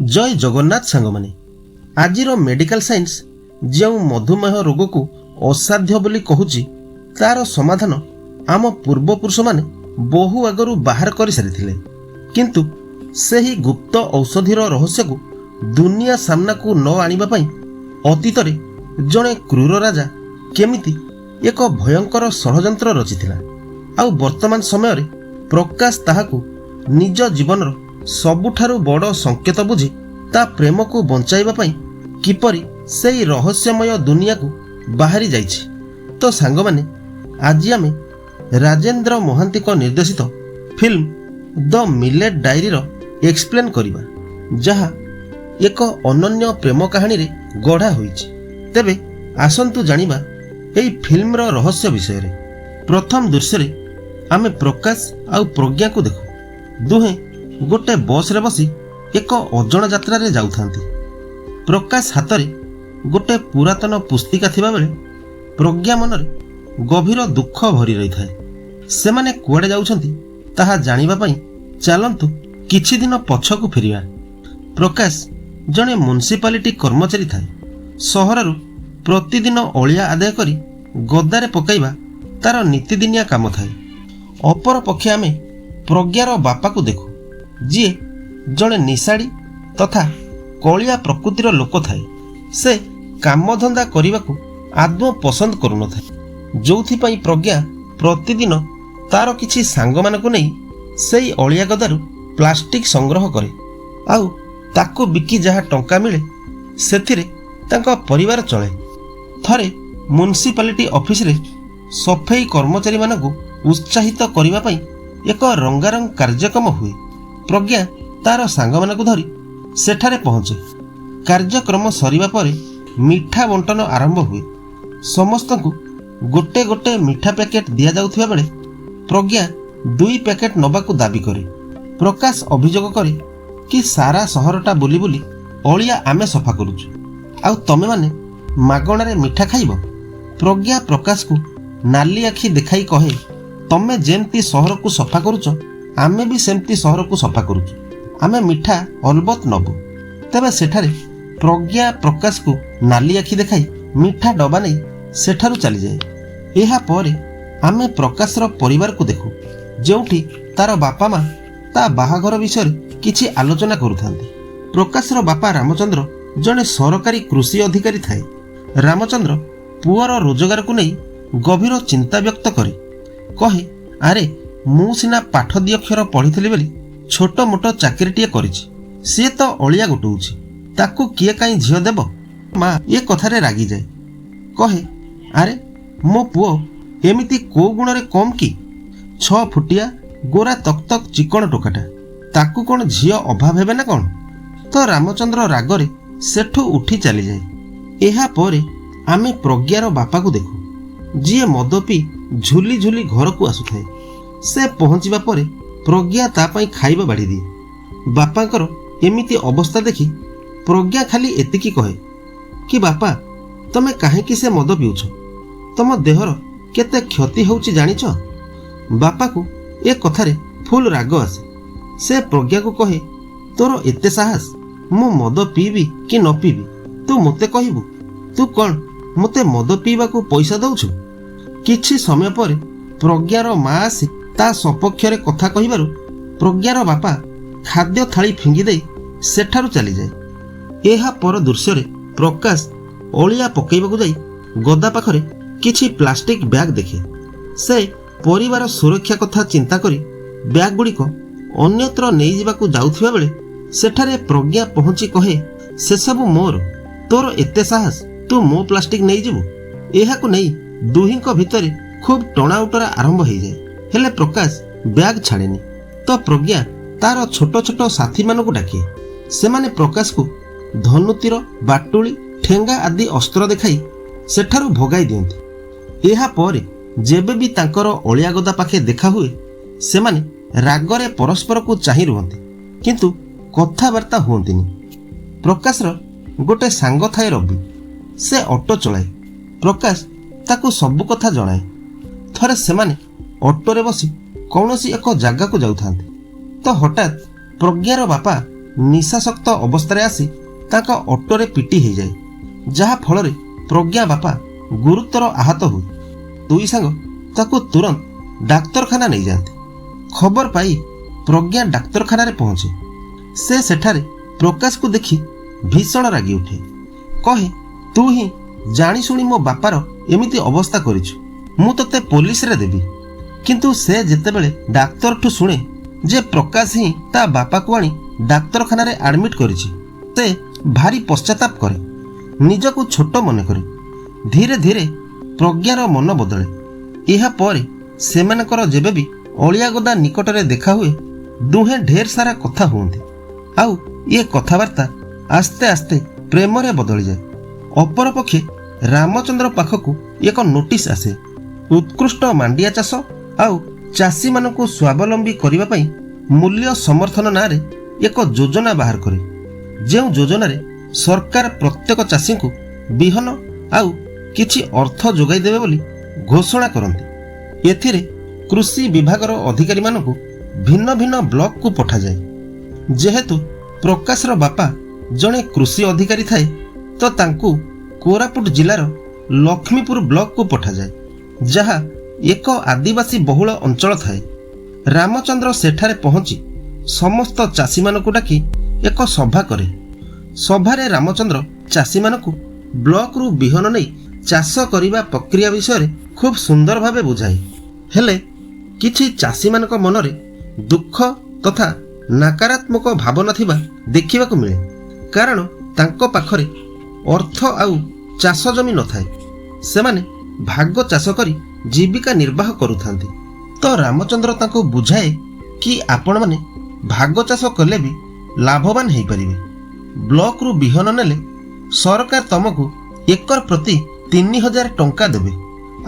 जय Jagannath सांगमाने आजिर medical science जो मधुमेह रोग को असाध्य बोली कहूची तार समाधान आम पूर्वपुरुष माने बहु आगरू बाहर कर सारी किंतु सही गुप्त औषधिर रहस्य को दुनिया सामना को न आनिबा पई अतीत जड़े क्रूर राजा केमिति एक भयंकर षड़यंत्र रचिथिला आउ वर्तमान समय रे प्रकाश ताहाकू निज जीवन सबुठारु बड़ संकेत बुझी ता प्रेम को बंचाइबा पई किपरि सेई रहस्यमय दुनिया को बाहरी जाइछि। तो सांग माने आज आमे राजेंद्र महांती को निर्देशित फिल्म द मिलेट डायरी रो एक्सप्लेन करिबा जहा एक अनन्य प्रेम कहानी रे गढ़ा होइछि। तेबे आसंतु जानिबा एई फिल्म रो रहस्य विषय रे। प्रथम दृश्य रे आमे प्रकाश आउ प्रज्ञा को देखु दुहे गोटे बस रे बसी एक अजण यात्रा रे जाउथांती। प्रकाश हाथ में गोटे पुरातन पुस्तिका थिबा बेले प्रज्ञा मनरे गभीर दुख भरी रही थाए। सेमाने कुआडे जाउछंती ताहा जानिबा पई चलंतु किछि दिन पछकु फेरिबा। प्रकाश जने म्युनिसिपालिटी कर्मचारी थाए। सहररु प्रतिदिन अलिया आदाय करी गद्दारे पकाइबा तार नीतिदिनिया काम थाए। अपर पक्षे आमे प्रज्ञार बापा को देखु जी जड़े निशाड़ी तथा कलिया प्रकृतिर लोक थाए। से कामधंदा करने को आदौ पसंद करुन थाए जोथि पई प्रज्ञा प्रतिदिन तार किछि सांग मानकु नै सेई अलिया गदारु प्लास्टिक संग्रह करे आउ ताकु बिकी जहा टंका मिले सेथिरे तांका परिवार चले। थरे म्युनिसिपालिटी ऑफिस रे सफाई कर्मचारी मानकु उत्साहित करिबा पई एक रंगारंग कार्यक्रम हुए। प्रज्ञा तार सांग मानकु धरी सेठारे पहुंचे। कार्यक्रम सरिबा परे मिठा बंटन आरंभ हुए। समस्त को गोटे गोटे मिठा पैकेट दिया जाउथिबा बेले प्रज्ञा 2 पैकेट नबाकू दाबी करे। प्रकाश अभियोग करे कि सारा सहरटा बुली बुली अलिया आमे सफा करूछु आउ तमे माने मागणारे मिठा खाइब। प्रज्ञा प्रकाश को नाली आखि देखाई कहे तमे जेमती सहर को सफा करूछ आमे भी सेमती सहर को सफा करूछु आमे मिठा अलबत नबु। तेबे सेठारे प्रज्ञा प्रकाश को नाली आखि देखाई मिठा डबा नहीं सेठारु चली जाए। एहा परे आमे प्रकाशर परिवार को देखु जोठी तार बापा माँ ता बाहाघर विषय किछि आलोचना करुथांती। प्रकाशर बापा रामचंद्र जड़े सरकारी कृषि अधिकारी थाए। रामचंद्र पुअर रोजगार को नहीं गभीर चिंता व्यक्त करे कहे अरे मु सिना पाठ दी अक्षर पढ़ी बोली छोट मोट चाकरीटे करिछि सी तो अलिया गोटौछि ताकू किए काई झियो देब। माँ ये कथारे रागी जाए कहे अरे मो पुओ एमिति को गुण रे कम कि 6 फुटिया गोरा तक तक चिकण टोकाटा ताकू कौन झियो अभाव हेबे ना कौन। तो रामचंद्र रागरे सेठू उठी चली जाए। एहा परे आमे प्रज्ञार बापा को देखु जी मद पी झुली झुली घर को आसुथाए। से पहुंचीबा परे प्रज्ञा ता पई खाइबा बाड़ी दिए। बापांकर एमिति अवस्था देखी प्रज्ञा खाली एतिकी कहे कि बापा तमे काहेकि से मद पिउछ तम देहर केते क्षति होउची जानिछ। बापा को ए कथारे फुल राग आसे। से प्रज्ञा को कहे तोर एते साहस मु मद पीबी कि न पीबी तू मते कहिबु तू कौन मते मद पीबा को पैसा दउछु। किछि समय पर प्रज्ञार माँ आसी ता सपक्षरे कथा कहिबारु प्रज्ञार बापा खाद्य थाली फिंगी दे सेठारु चली जाए। एहा पर दृश्य रे प्रकाश अलिया पकेइबाकू जाई गदा पाखरे किछि प्लास्टिक बैग देखे। से परिवार सुरक्षा कथा चिंता करी बैग गुड़िक अन्यत्र नहीं जिबाकू जाउथिबा बेले सेठारे प्रज्ञा पहुंची कहे से सब मोर तोर एते साहस तू मो प्लास्टिक नहीं जिबु। एहाकू नहीं दुहींक भितरे खूब टणा उटरा आरंभ हो जाए हेले प्रकाश बैग छाड़ेनी। तो प्रज्ञा तार छोट छोट साथी मान को डाके से माने प्रकाश को धनुतीर बाटुली ठेंगा आदि अस्त्र देखाई सेठारु भगाई दियंती। एहा परे जेबे भी तांकर अलिया गदा पाखे देखा हुए से माने रागरे परस्पर को चाहि रुहंती किंतु कथाबार्ता हुअंतिनी। प्रकाशर गोटे सांग थाए रवि से ऑटो चलाए। प्रकाश ताकू सब कथा जणाए। थरे सेमाने ऑटो रे बसी कौनसी एक जगह को जाउथांती तो हठात प्रज्ञार बापा ନିଶାସକ୍ତ ଅବସ୍ଥାରେ ଆସି ତାଙ୍କ ଅଟୋରେ ପିଟି ହୋଇଯାଏ, ଯାହା ଫଳରେ ପ୍ରଜ୍ଞା ବାପା ଗୁରୁତର ଆହତ ହୁଏ। ଦୁଇ ସାଙ୍ଗ ତାକୁ ତୁରନ୍ତ ଡାକ୍ତରଖାନା ନେଇଯାଆନ୍ତି। ଖବର ପାଇ ପ୍ରଜ୍ଞା ଡାକ୍ତରଖାନାରେ ପହଞ୍ଚେ। ସେ ସେଠାରେ ପ୍ରକାଶକୁ ଦେଖି ଭୀଷଣ ରାଗି ଉଠେ। କହେ, ତୁ ହିଁ ଜାଣିଶୁଣି ମୋ ବାପାର ଏମିତି ଅବସ୍ଥା କରିଛୁ, ମୁଁ ତୋତେ ପୋଲିସରେ ଦେବି। କିନ୍ତୁ ସେ ଯେତେବେଳେ ଡାକ୍ତରଠୁ ଶୁଣେ ଯେ ପ୍ରକାଶ ହିଁ ତା ବାପାକୁ ଆଣି ଡାକ୍ତରଖାନାରେ ଆଡମିଟ୍ କରିଛି, ସେ ଭାରି ପଶ୍ଚାତାପ କରେ, ନିଜକୁ ଛୋଟ ମନେ କରେ। ଧୀରେ ଧୀରେ ପ୍ରଜ୍ଞାର ମନ ବଦଳେ। ଏହା ପରେ ସେମାନଙ୍କର ଯେବେବି ଅଳିଆଗଦା ନିକଟରେ ଦେଖା ହୁଏ, ଦୁହେଁ ଢେର ସାରା କଥା ହୁଅନ୍ତି। ଆଉ ଏ କଥାବାର୍ତ୍ତା ଆସ୍ତେ ଆସ୍ତେ ପ୍ରେମରେ ବଦଳିଯାଏ। ଅପରପକ୍ଷେ ରାମଚନ୍ଦ୍ର ପାଖକୁ ଏକ ନୋଟିସ୍ ଆସେ। ଉତ୍କୃଷ୍ଟ ମାଣ୍ଡିଆ ଚାଷ ଆଉ ଚାଷୀମାନଙ୍କୁ ସ୍ୱାବଲମ୍ବୀ କରିବା ପାଇଁ ମୂଲ୍ୟ ସମର୍ଥନ ନାଁରେ ଏକ ଯୋଜନା ବାହାର କରେ, ଯେଉଁ ଯୋଜନାରେ ସରକାର ପ୍ରତ୍ୟେକ ଚାଷୀଙ୍କୁ ବିହନ ଆଉ କିଛି ଅର୍ଥ ଯୋଗାଇ ଦେବେ ବୋଲି ଘୋଷଣା କରନ୍ତି। ଏଥିରେ କୃଷି ବିଭାଗର ଅଧିକାରୀମାନଙ୍କୁ ଭିନ୍ନ ଭିନ୍ନ ବ୍ଲକକୁ ପଠାଯାଏ। ଯେହେତୁ ପ୍ରକାଶର ବାପା ଜଣେ କୃଷି ଅଧିକାରୀ ଥାଏ, ତ ତାଙ୍କୁ କୋରାପୁଟ ଜିଲ୍ଲାର ଲକ୍ଷ୍ମୀପୁର ବ୍ଲକକୁ ପଠାଯାଏ, ଯାହା ଏକ ଆଦିବାସୀ ବହୁଳ ଅଞ୍ଚଳ ଥାଏ। ରାମଚନ୍ଦ୍ର ସେଠାରେ ପହଞ୍ଚି ସମସ୍ତ ଚାଷୀମାନଙ୍କୁ ଡାକି ଏକ ସଭା କରେ। ସଭାରେ ରାମଚନ୍ଦ୍ର ଚାଷୀମାନଙ୍କୁ ବ୍ଲକରୁ ବିହନ ନେଇ ଚାଷ କରିବା ପ୍ରକ୍ରିୟା ବିଷୟରେ ଖୁବ୍ ସୁନ୍ଦର ଭାବେ ବୁଝାଏ। ହେଲେ କିଛି ଚାଷୀମାନଙ୍କ ମନରେ ଦୁଃଖ ତଥା ନକାରାତ୍ମକ ଭାବନା ଥିବା ଦେଖିବାକୁ ମିଳେ, କାରଣ ତାଙ୍କ ପାଖରେ ଅର୍ଥ ଆଉ ଚାଷ ଜମି ନଥାଏ। ସେମାନେ ଭାଗ ଚାଷ କରି ଜୀବିକା ନିର୍ବାହ କରୁଥାନ୍ତି। ତ ରାମଚନ୍ଦ୍ର ତାଙ୍କୁ ବୁଝାଏ କି ଆପଣମାନେ ଭାଗ ଚାଷ କଲେ ବି ଲାଭବାନ ହେଇପାରିବେ। ବ୍ଲକରୁ ବିହନ ନେଲେ ସରକାର ତମକୁ ଏକର ପ୍ରତି 3000 ଟଙ୍କା ଦେବେ,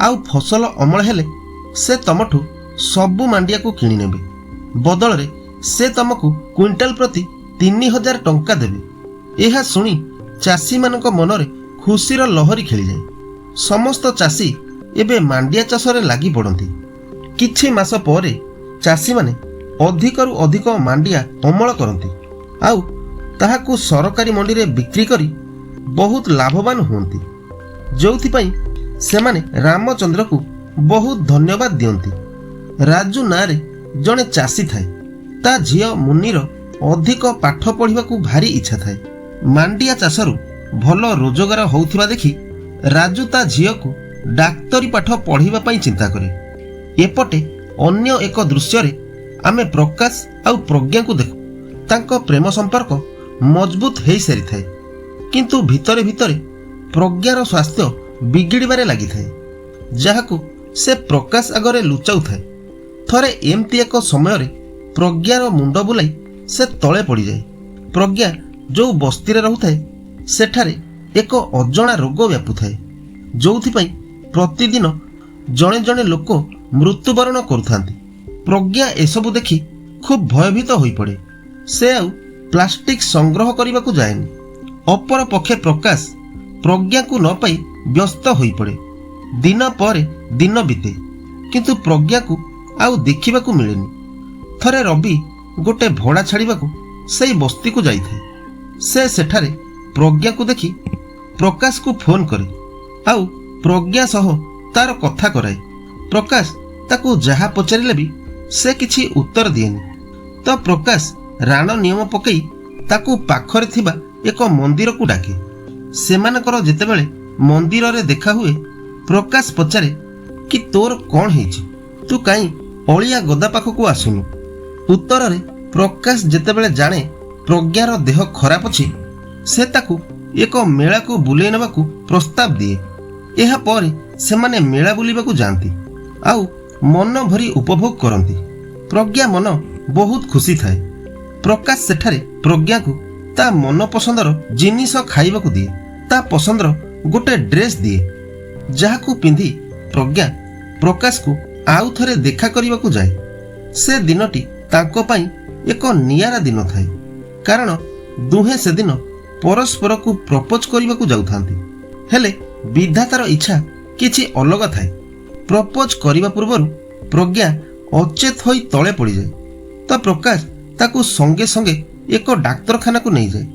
ଆଉ ଫସଲ ଅମଳ ହେଲେ ସେ ତମଠୁ ସବୁ ମାଣ୍ଡିଆକୁ କିଣି ନେବେ। ବଦଳରେ ସେ ତମକୁ କ୍ୱିଣ୍ଟାଲ ପ୍ରତି 3000 ଟଙ୍କା ଦେବେ। ଏହା ଶୁଣି ଚାଷୀମାନଙ୍କ ମନରେ ଖୁସିର ଲହରୀ ଖେଳିଯାଏ। ସମସ୍ତ ଚାଷୀ ଏବେ ମାଣ୍ଡିଆ ଚାଷରେ ଲାଗି ପଡ଼ନ୍ତି। କିଛି ମାସ ପରେ ଚାଷୀମାନେ ଅଧିକରୁ ଅଧିକ ମାଣ୍ଡିଆ ଅମଳ କରନ୍ତି, ଆଉ ତାହାକୁ ସରକାରୀ ମଣ୍ଡିରେ ବିକ୍ରି କରି ବହୁତ ଲାଭବାନ ହୁଅନ୍ତି, ଯେଉଁଥିପାଇଁ ସେମାନେ ରାମଚନ୍ଦ୍ରକୁ ବହୁତ ଧନ୍ୟବାଦ ଦିଅନ୍ତି। ରାଜୁ ନାଁରେ ଜଣେ ଚାଷୀ ଥାଏ। ତା ଝିଅ ମୁନିର ଅଧିକ ପାଠ ପଢ଼ିବାକୁ ଭାରି ଇଚ୍ଛା ଥାଏ। ମାଣ୍ଡିଆ ଚାଷରୁ ଭଲ ରୋଜଗାର ହେଉଥିବା ଦେଖି ରାଜୁ ତା ଝିଅକୁ ଡାକ୍ତରୀ ପାଠ ପଢ଼ିବା ପାଇଁ ଚିନ୍ତା କରେ। ଏପଟେ ଅନ୍ୟ ଏକ ଦୃଶ୍ୟରେ ଆମେ ପ୍ରକାଶ ଆଉ ପ୍ରଜ୍ଞାକୁ ଦେଖୁ। ତାଙ୍କ ପ୍ରେମ ସମ୍ପର୍କ ମଜବୁତ ହୋଇସାରିଥାଏ, କିନ୍ତୁ ଭିତରେ ଭିତରେ ପ୍ରଜ୍ଞାର ସ୍ୱାସ୍ଥ୍ୟ ବିଗିଡ଼ିବାରେ ଲାଗିଥାଏ, ଯାହାକୁ ସେ ପ୍ରକାଶ ଆଗରେ ଲୁଚାଉଥାଏ। ଥରେ ଏମିତି ଏକ ସମୟରେ ପ୍ରଜ୍ଞାର ମୁଣ୍ଡ ବୁଲାଇ ସେ ତଳେ ପଡ଼ିଯାଏ। ପ୍ରଜ୍ଞା ଯେଉଁ ବସ୍ତିରେ ରହୁଥାଏ, ସେଠାରେ ଏକ ଅଜଣା ରୋଗ ବ୍ୟାପୁଥାଏ, ଯେଉଁଥିପାଇଁ ପ୍ରତିଦିନ ଜଣେ ଜଣେ ଲୋକ ମୃତ୍ୟୁବରଣ କରୁଥାନ୍ତି। ପ୍ରଜ୍ଞା ଏସବୁ ଦେଖି ଖୁବ୍ ଭୟଭୀତ ହୋଇପଡ଼େ। ସେ ଆଉ ପ୍ଲାଷ୍ଟିକ ସଂଗ୍ରହ କରିବାକୁ ଯାଏନି। ଅପର ପକ୍ଷେ ପ୍ରକାଶ ପ୍ରଜ୍ଞାକୁ ନ ପାଇ ବ୍ୟସ୍ତ ହୋଇପଡ଼େ। ଦିନ ପରେ ଦିନ ବିତେ, କିନ୍ତୁ ପ୍ରଜ୍ଞାକୁ ଆଉ ଦେଖିବାକୁ ମିଳେନି। ଥରେ ରବି ଗୋଟେ ଭଡ଼ା ଛାଡ଼ିବାକୁ ସେଇ ବସ୍ତିକୁ ଯାଇଥାଏ। ସେ ସେଠାରେ ପ୍ରଜ୍ଞାକୁ ଦେଖି ପ୍ରକାଶକୁ ଫୋନ କରେ, ଆଉ ପ୍ରଜ୍ଞା ସହ ତାର କଥା କରାଏ। ପ୍ରକାଶ ତାକୁ ଯାହା ପଚାରିଲେ ବି ସେ କିଛି ଉତ୍ତର ଦିଏନି। ତ ପ୍ରକାଶ ରାଣ ନିୟମ ପକାଇ ତାକୁ ପାଖରେ ଥିବା ଏକ ମନ୍ଦିରକୁ ଡାକେ। ସେମାନଙ୍କର ଯେତେବେଳେ ମନ୍ଦିରରେ ଦେଖା ହୁଏ, ପ୍ରକାଶ ପଚାରେ କି ତୋର କ'ଣ ହେଇଛି, ତୁ କାହିଁ ଅଳିଆ ଗଦା ପାଖକୁ ଆସୁନୁ। ଉତ୍ତରରେ ପ୍ରକାଶ ଯେତେବେଳେ ଜାଣେ ପ୍ରଜ୍ଞାର ଦେହ ଖରାପ ଅଛି, ସେ ତାକୁ ଏକ ମେଳାକୁ ବୁଲେଇ ନେବାକୁ ପ୍ରସ୍ତାବ ଦିଏ। ଏହା ପରେ ସେମାନେ ମେଳା ବୁଲିବାକୁ ଯାଆନ୍ତି, ଆଉ ମନ ଭରି ଉପଭୋଗ କରନ୍ତି। ପ୍ରଜ୍ଞା ମନ ବହୁତ ଖୁସି ଥାଏ। ପ୍ରକାଶ ସେଠାରେ ପ୍ରଜ୍ଞାକୁ ତା ମନ ପସନ୍ଦର ଜିନିଷ ଖାଇବାକୁ ଦିଏ। ତା ପସନ୍ଦର ଗୋଟେ ଡ୍ରେସ୍ ଦିଏ, ଯାହାକୁ ପିନ୍ଧି ପ୍ରଜ୍ଞା ପ୍ରକାଶକୁ ଆଉ ଥରେ ଦେଖା କରିବାକୁ ଯାଏ। ସେ ଦିନଟି ତାଙ୍କ ପାଇଁ ଏକ ନିଆରା ଦିନ ଥାଏ, କାରଣ ଦୁହେଁ ସେଦିନ ପରସ୍ପରକୁ ପ୍ରପୋଜ କରିବାକୁ ଯାଉଥାନ୍ତି। ହେଲେ ବିଧାତାର ଇଚ୍ଛା କିଛି ଅଲଗା ଥାଏ। ପ୍ରପୋଜ କରିବା ପୂର୍ବରୁ ପ୍ରଜ୍ଞା ଅଚେତ ହୋଇ ତଳେ ପଡ଼ିଯାଏ। ତ ପ୍ରକାଶ ତାକୁ ସଙ୍ଗେ ସଙ୍ଗେ ଏକ ଡାକ୍ତରଖାନାକୁ ନେଇଯାଏ।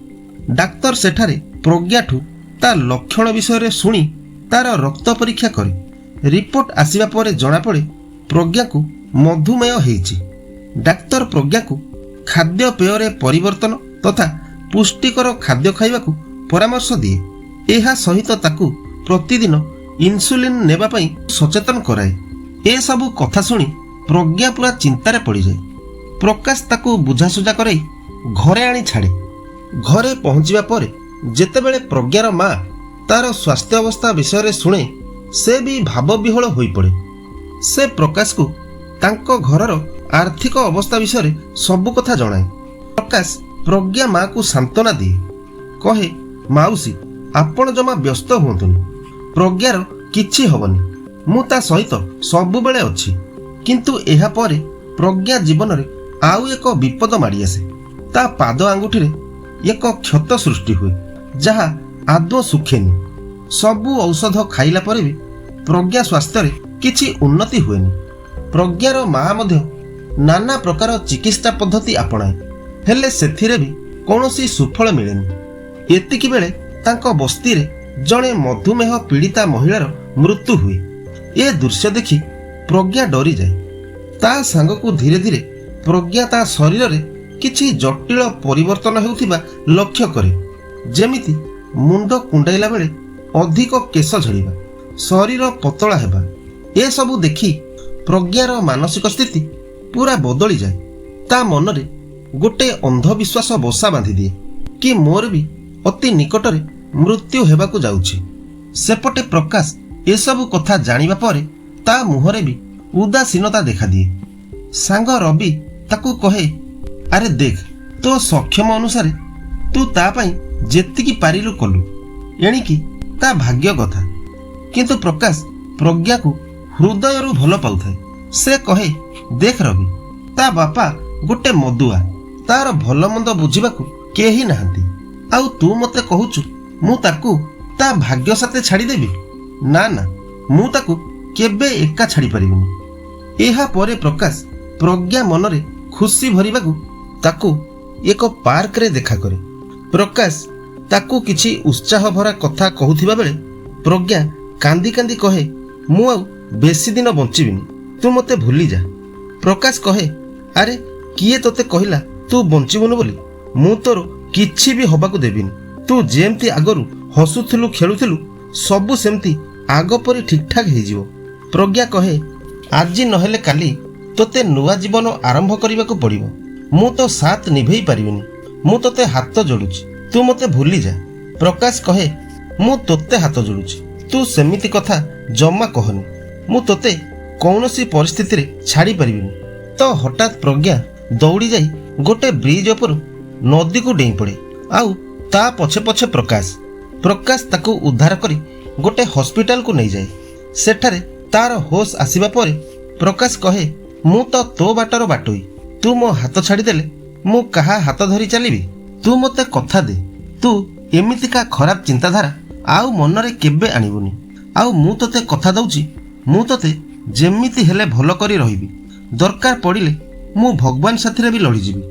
ଡାକ୍ତର ସେଠାରେ ପ୍ରଜ୍ଞାଠୁ ତା ଲକ୍ଷଣ ବିଷୟରେ ଶୁଣି ତାର ରକ୍ତ ପରୀକ୍ଷା କରେ। ରିପୋର୍ଟ ଆସିବା ପରେ ଜଣାପଡ଼େ ପ୍ରଜ୍ଞାକୁ ମଧୁମେହ ହେଇଛି। ଡାକ୍ତର ପ୍ରଜ୍ଞାକୁ ଖାଦ୍ୟପେୟରେ ପରିବର୍ତ୍ତନ ତଥା ପୁଷ୍ଟିକର ଖାଦ୍ୟ ଖାଇବାକୁ ପରାମର୍ଶ ଦିଏ। ଏହା ସହିତ ତାକୁ ପ୍ରତିଦିନ ଇନ୍ସୁଲିନ୍ ନେବା ପାଇଁ ସଚେତନ କରାଏ। ଏସବୁ କଥା ଶୁଣି ପ୍ରଜ୍ଞା ପୁରା ଚିନ୍ତାରେ ପଡ଼ିଯାଏ। ପ୍ରକାଶ ତାକୁ ବୁଝାସୁଝା କରାଇ ଘରେ ଆଣି ଛାଡ଼େ। ଘରେ ପହଞ୍ଚିବା ପରେ ଯେତେବେଳେ ପ୍ରଜ୍ଞାର ମା ତାର ସ୍ୱାସ୍ଥ୍ୟ ଅବସ୍ଥା ବିଷୟରେ ଶୁଣେ, ସେ ବି ଭାବବିହ୍ୱଳ ହୋଇପଡ଼େ। ସେ ପ୍ରକାଶକୁ ତାଙ୍କ ଘରର ଆର୍ଥିକ ଅବସ୍ଥା ବିଷୟରେ ସବୁ କଥା ଜଣାଏ। ପ୍ରକାଶ ପ୍ରଜ୍ଞା ମାକୁ ସାନ୍ତ୍ୱନା ଦିଏ, କହେ, ମାଉସୀ, ଆପଣ ଜମା ବ୍ୟସ୍ତ ହୁଅନ୍ତୁନି। ପ୍ରଜ୍ଞାର କିଛି ହେବନି, ମୁଁ ତା ସହିତ ସବୁବେଳେ ଅଛି। କିନ୍ତୁ ଏହା ପରେ ପ୍ରଜ୍ଞା ଜୀବନରେ ଆଉ ଏକ ବିପଦ ମାଡ଼ି ଆସେ। ତା ପାଦ ଆଙ୍ଗୁଠିରେ ଏକ କ୍ଷତ ସୃଷ୍ଟି ହୁଏ, ଯାହା ଆଦୌ ଶୁଖେନି। ସବୁ ଔଷଧ ଖାଇଲା ପରେ ବି ପ୍ରଜ୍ଞା ସ୍ୱାସ୍ଥ୍ୟରେ କିଛି ଉନ୍ନତି ହୁଏନି। ପ୍ରଜ୍ଞାର ମା ମଧ୍ୟ ନାନା ପ୍ରକାର ଚିକିତ୍ସା ପଦ୍ଧତି ଆପଣାଏ, ହେଲେ ସେଥିରେ ବି କୌଣସି ସୁଫଳ ମିଳେନି। ଏତିକି ବେଳେ ତାଙ୍କ ବସ୍ତିରେ ଜଣେ ମଧୁମେହ ପୀଡ଼ିତା ମହିଳାର ମୃତ୍ୟୁ ହୁଏ। ଏ ଦୃଶ୍ୟ ଦେଖି ପ୍ରଜ୍ଞା ଡରିଯାଏ। ତା ସାଙ୍ଗକୁ ଧୀରେ ଧୀରେ ପ୍ରଜ୍ଞା ତା ଶରୀରରେ କିଛି ଜଟିଳ ପରିବର୍ତ୍ତନ ହେଉଥିବା ଲକ୍ଷ୍ୟ କରେ। ଯେମିତି ମୁଣ୍ଡ କୁଣ୍ଡାଇଲା ବେଳେ ଅଧିକ କେଶ ଝଡ଼ିବା, ଶରୀର ପତଳା ହେବା। ଏସବୁ ଦେଖି ପ୍ରଜ୍ଞାର ମାନସିକ ସ୍ଥିତି ପୁରା ବଦଳିଯାଏ। ତା ମନରେ ଗୋଟେ ଅନ୍ଧବିଶ୍ୱାସ ବସା ବାନ୍ଧିଦିଏ କି ମୋର ବି ଅତି ନିକଟରେ ମୃତ୍ୟୁ ହେବାକୁ ଯାଉଛି। ସେପଟେ ପ୍ରକାଶ ଏସବୁ କଥା ଜାଣିବା ପରେ ତା ମୁହଁରେ ବି ଉଦାସୀନତା ଦେଖାଦିଏ। ସାଙ୍ଗ ରବି ତାକୁ କହେ, ଆରେ ଦେଖ, ତୋ ସକ୍ଷମ ଅନୁସାରେ ତୁ ତା ପାଇଁ ଯେତିକି ପାରିଲୁ କଲୁ, ଏଣିକି ତା ଭାଗ୍ୟ କଥା। କିନ୍ତୁ ପ୍ରକାଶ ପ୍ରଜ୍ଞାକୁ ହୃଦୟରୁ ଭଲ ପାଉଥାଏ। ସେ କହେ, ଦେଖ ରବି, ତା ବାପା ଗୋଟେ ମଦୁଆ, ତାର ଭଲ ମନ୍ଦ ବୁଝିବାକୁ କେହି ନାହାନ୍ତି। ଆଉ ତୁ ମତେ କହୁଛୁ ମୁଁ ତାକୁ ତା ଭାଗ୍ୟ ସାଥେ ଛାଡ଼ିଦେବି? ନା ନା, ମୁଁ ତାକୁ କେବେ ଏକା ଛାଡ଼ି ପାରିବିନି। ଏହା ପରେ ପ୍ରକାଶ ପ୍ରଜ୍ଞା ମନରେ ଖୁସି ଭରିବାକୁ ତାକୁ ଏକ ପାର୍କରେ ଦେଖା କରେ। ପ୍ରକାଶ ତାକୁ କିଛି ଉତ୍ସାହ ଭରା କଥା କହୁଥିବା ବେଳେ ପ୍ରଜ୍ଞା କାନ୍ଦି କାନ୍ଦି କହେ, ମୁଁ ଆଉ ବେଶୀ ଦିନ ବଞ୍ଚିବିନି, ତୁ ମୋତେ ଭୁଲିଯା। ପ୍ରକାଶ କହେ, ଆରେ କିଏ ତୋତେ କହିଲା ତୁ ବଞ୍ଚିବୁନି ବୋଲି? ମୁଁ ତୋର କିଛି ବି ହବାକୁ ଦେବିନି। ତୁ ଯେମିତି ଆଗରୁ ହସୁଥିଲୁ ଖେଳୁଥିଲୁ, ସବୁ ସେମିତି ଆଗ ପରି ଠିକ୍ଠାକ୍ ହେଇଯିବ। ପ୍ରଜ୍ଞା କହେ, ଆଜି ନହେଲେ କାଲି ତୋତେ ନୂଆ ଜୀବନ ଆରମ୍ଭ କରିବାକୁ ପଡ଼ିବ। ମୁଁ ତ ସାଥ ନିଭେଇ ପାରିବିନି। ମୁଁ ତୋତେ ହାତ ଯୋଡୁଛି, ତୁ ମୋତେ ଭୁଲିଯା। ପ୍ରକାଶ କହେ, ମୁଁ ତୋତେ ହାତ ଯୋଡୁଛି, ତୁ ସେମିତି କଥା ଜମା କହନି। ମୁଁ ତୋତେ କୌଣସି ପରିସ୍ଥିତିରେ ଛାଡ଼ି ପାରିବିନି। ତ ହଠାତ୍ ପ୍ରଜ୍ଞା ଦୌଡ଼ି ଯାଇ ଗୋଟେ ବ୍ରିଜ ଉପରୁ ନଦୀକୁ ଡେଇଁ ପଡ଼େ। ଆଉ ତା ପଛେ ପଛେ ପ୍ରକାଶ ତାକୁ ଉଦ୍ଧାର କରି ଗୋଟେ ହସ୍ପିଟାଲକୁ ନେଇଯାଏ। ସେଠାରେ ତାର ହୋସ୍ ଆସିବା ପରେ ପ୍ରକାଶ କହେ, ମୁଁ ତ ତୋ ବାଟର ବାଟୋଇ, ତୁ ମୋ ହାତ ଛାଡ଼ିଦେଲେ ମୁଁ କାହା ହାତ ଧରି ଚାଲିବି? ତୁ ମୋତେ କଥା ଦେ, ତୁ ଏମିତିକା ଖରାପ ଚିନ୍ତାଧାରା ଆଉ ମନରେ କେବେ ଆଣିବୁନି। ଆଉ ମୁଁ ତୋତେ କଥା ଦଉଛି, ମୁଁ ତୋତେ ଯେମିତି ହେଲେ ଭଲ କରି ରହିବି। ଦରକାର ପଡ଼ିଲେ ମୁଁ ଭଗବାନ ସାଥିରେ ବି ଲଢ଼ିଯିବି।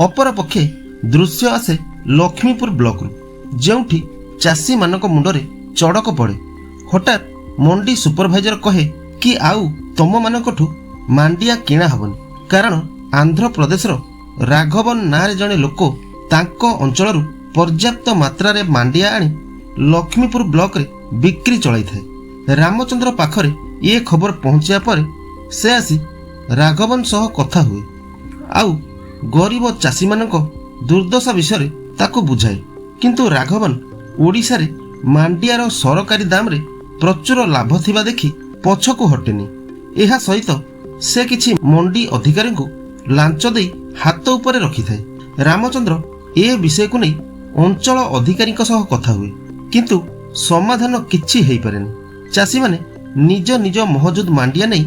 ଅପରପକ୍ଷେ ଦୃଶ୍ୟ ଆସେ ଲକ୍ଷ୍ମୀପୁର ବ୍ଲକରୁ, ଯେଉଁଠି ଚାଷୀମାନଙ୍କ ମୁଣ୍ଡରେ ଚଡ଼କ ପଡ଼େ। ହଠାତ୍ ମଣ୍ଡି ସୁପରଭାଇଜର କହେ କି ଆଉ ତମମାନଙ୍କଠୁ ମାଣ୍ଡିଆ କିଣା ହେବନି, କାରଣ ଆନ୍ଧ୍ରପ୍ରଦେଶର ରାଘବନ ନାଁରେ ଜଣେ ଲୋକ ତାଙ୍କ ଅଞ୍ଚଳରୁ ପର୍ଯ୍ୟାପ୍ତ ମାତ୍ରାରେ ମାଣ୍ଡିଆ ଆଣି ଲକ୍ଷ୍ମୀପୁର ବ୍ଲକରେ ବିକ୍ରି ଚଳାଇଥାଏ। ରାମଚନ୍ଦ୍ର ପାଖରେ ଏ ଖବର ପହଞ୍ଚିବା ପରେ ସେ ଆସି ରାଘବନ ସହ କଥା ହୁଏ, ଆଉ ଗରିବ ଚାଷୀମାନଙ୍କ ଦୁର୍ଦ୍ଦଶା ବିଷୟରେ ତାକୁ ବୁଝାଏ। କିନ୍ତୁ ରାଘବନ ଓଡ଼ିଶାରେ ମାଣ୍ଡିଆର ସରକାରୀ ଦାମରେ ପ୍ରଚୁର ଲାଭ ଥିବା ଦେଖି ପଛକୁ ହଟେନି। ଏହା ସହିତ ସେ କିଛି ମଣ୍ଡି ଅଧିକାରୀଙ୍କୁ ଲାଞ୍ଚ ଦେଇ ହାତ ଉପରେ ରଖିଥାଏ। ରାମଚନ୍ଦ୍ର ଏ ବିଷୟକୁ ନେଇ ଅଞ୍ଚଳ ଅଧିକାରୀଙ୍କ ସହ କଥା ହୁଏ, କିନ୍ତୁ ସମାଧାନ କିଛି ହେଇପାରେନି। ଚାଷୀମାନେ ନିଜ ନିଜ ମହଜୁଦ ମାଣ୍ଡିଆ ନେଇ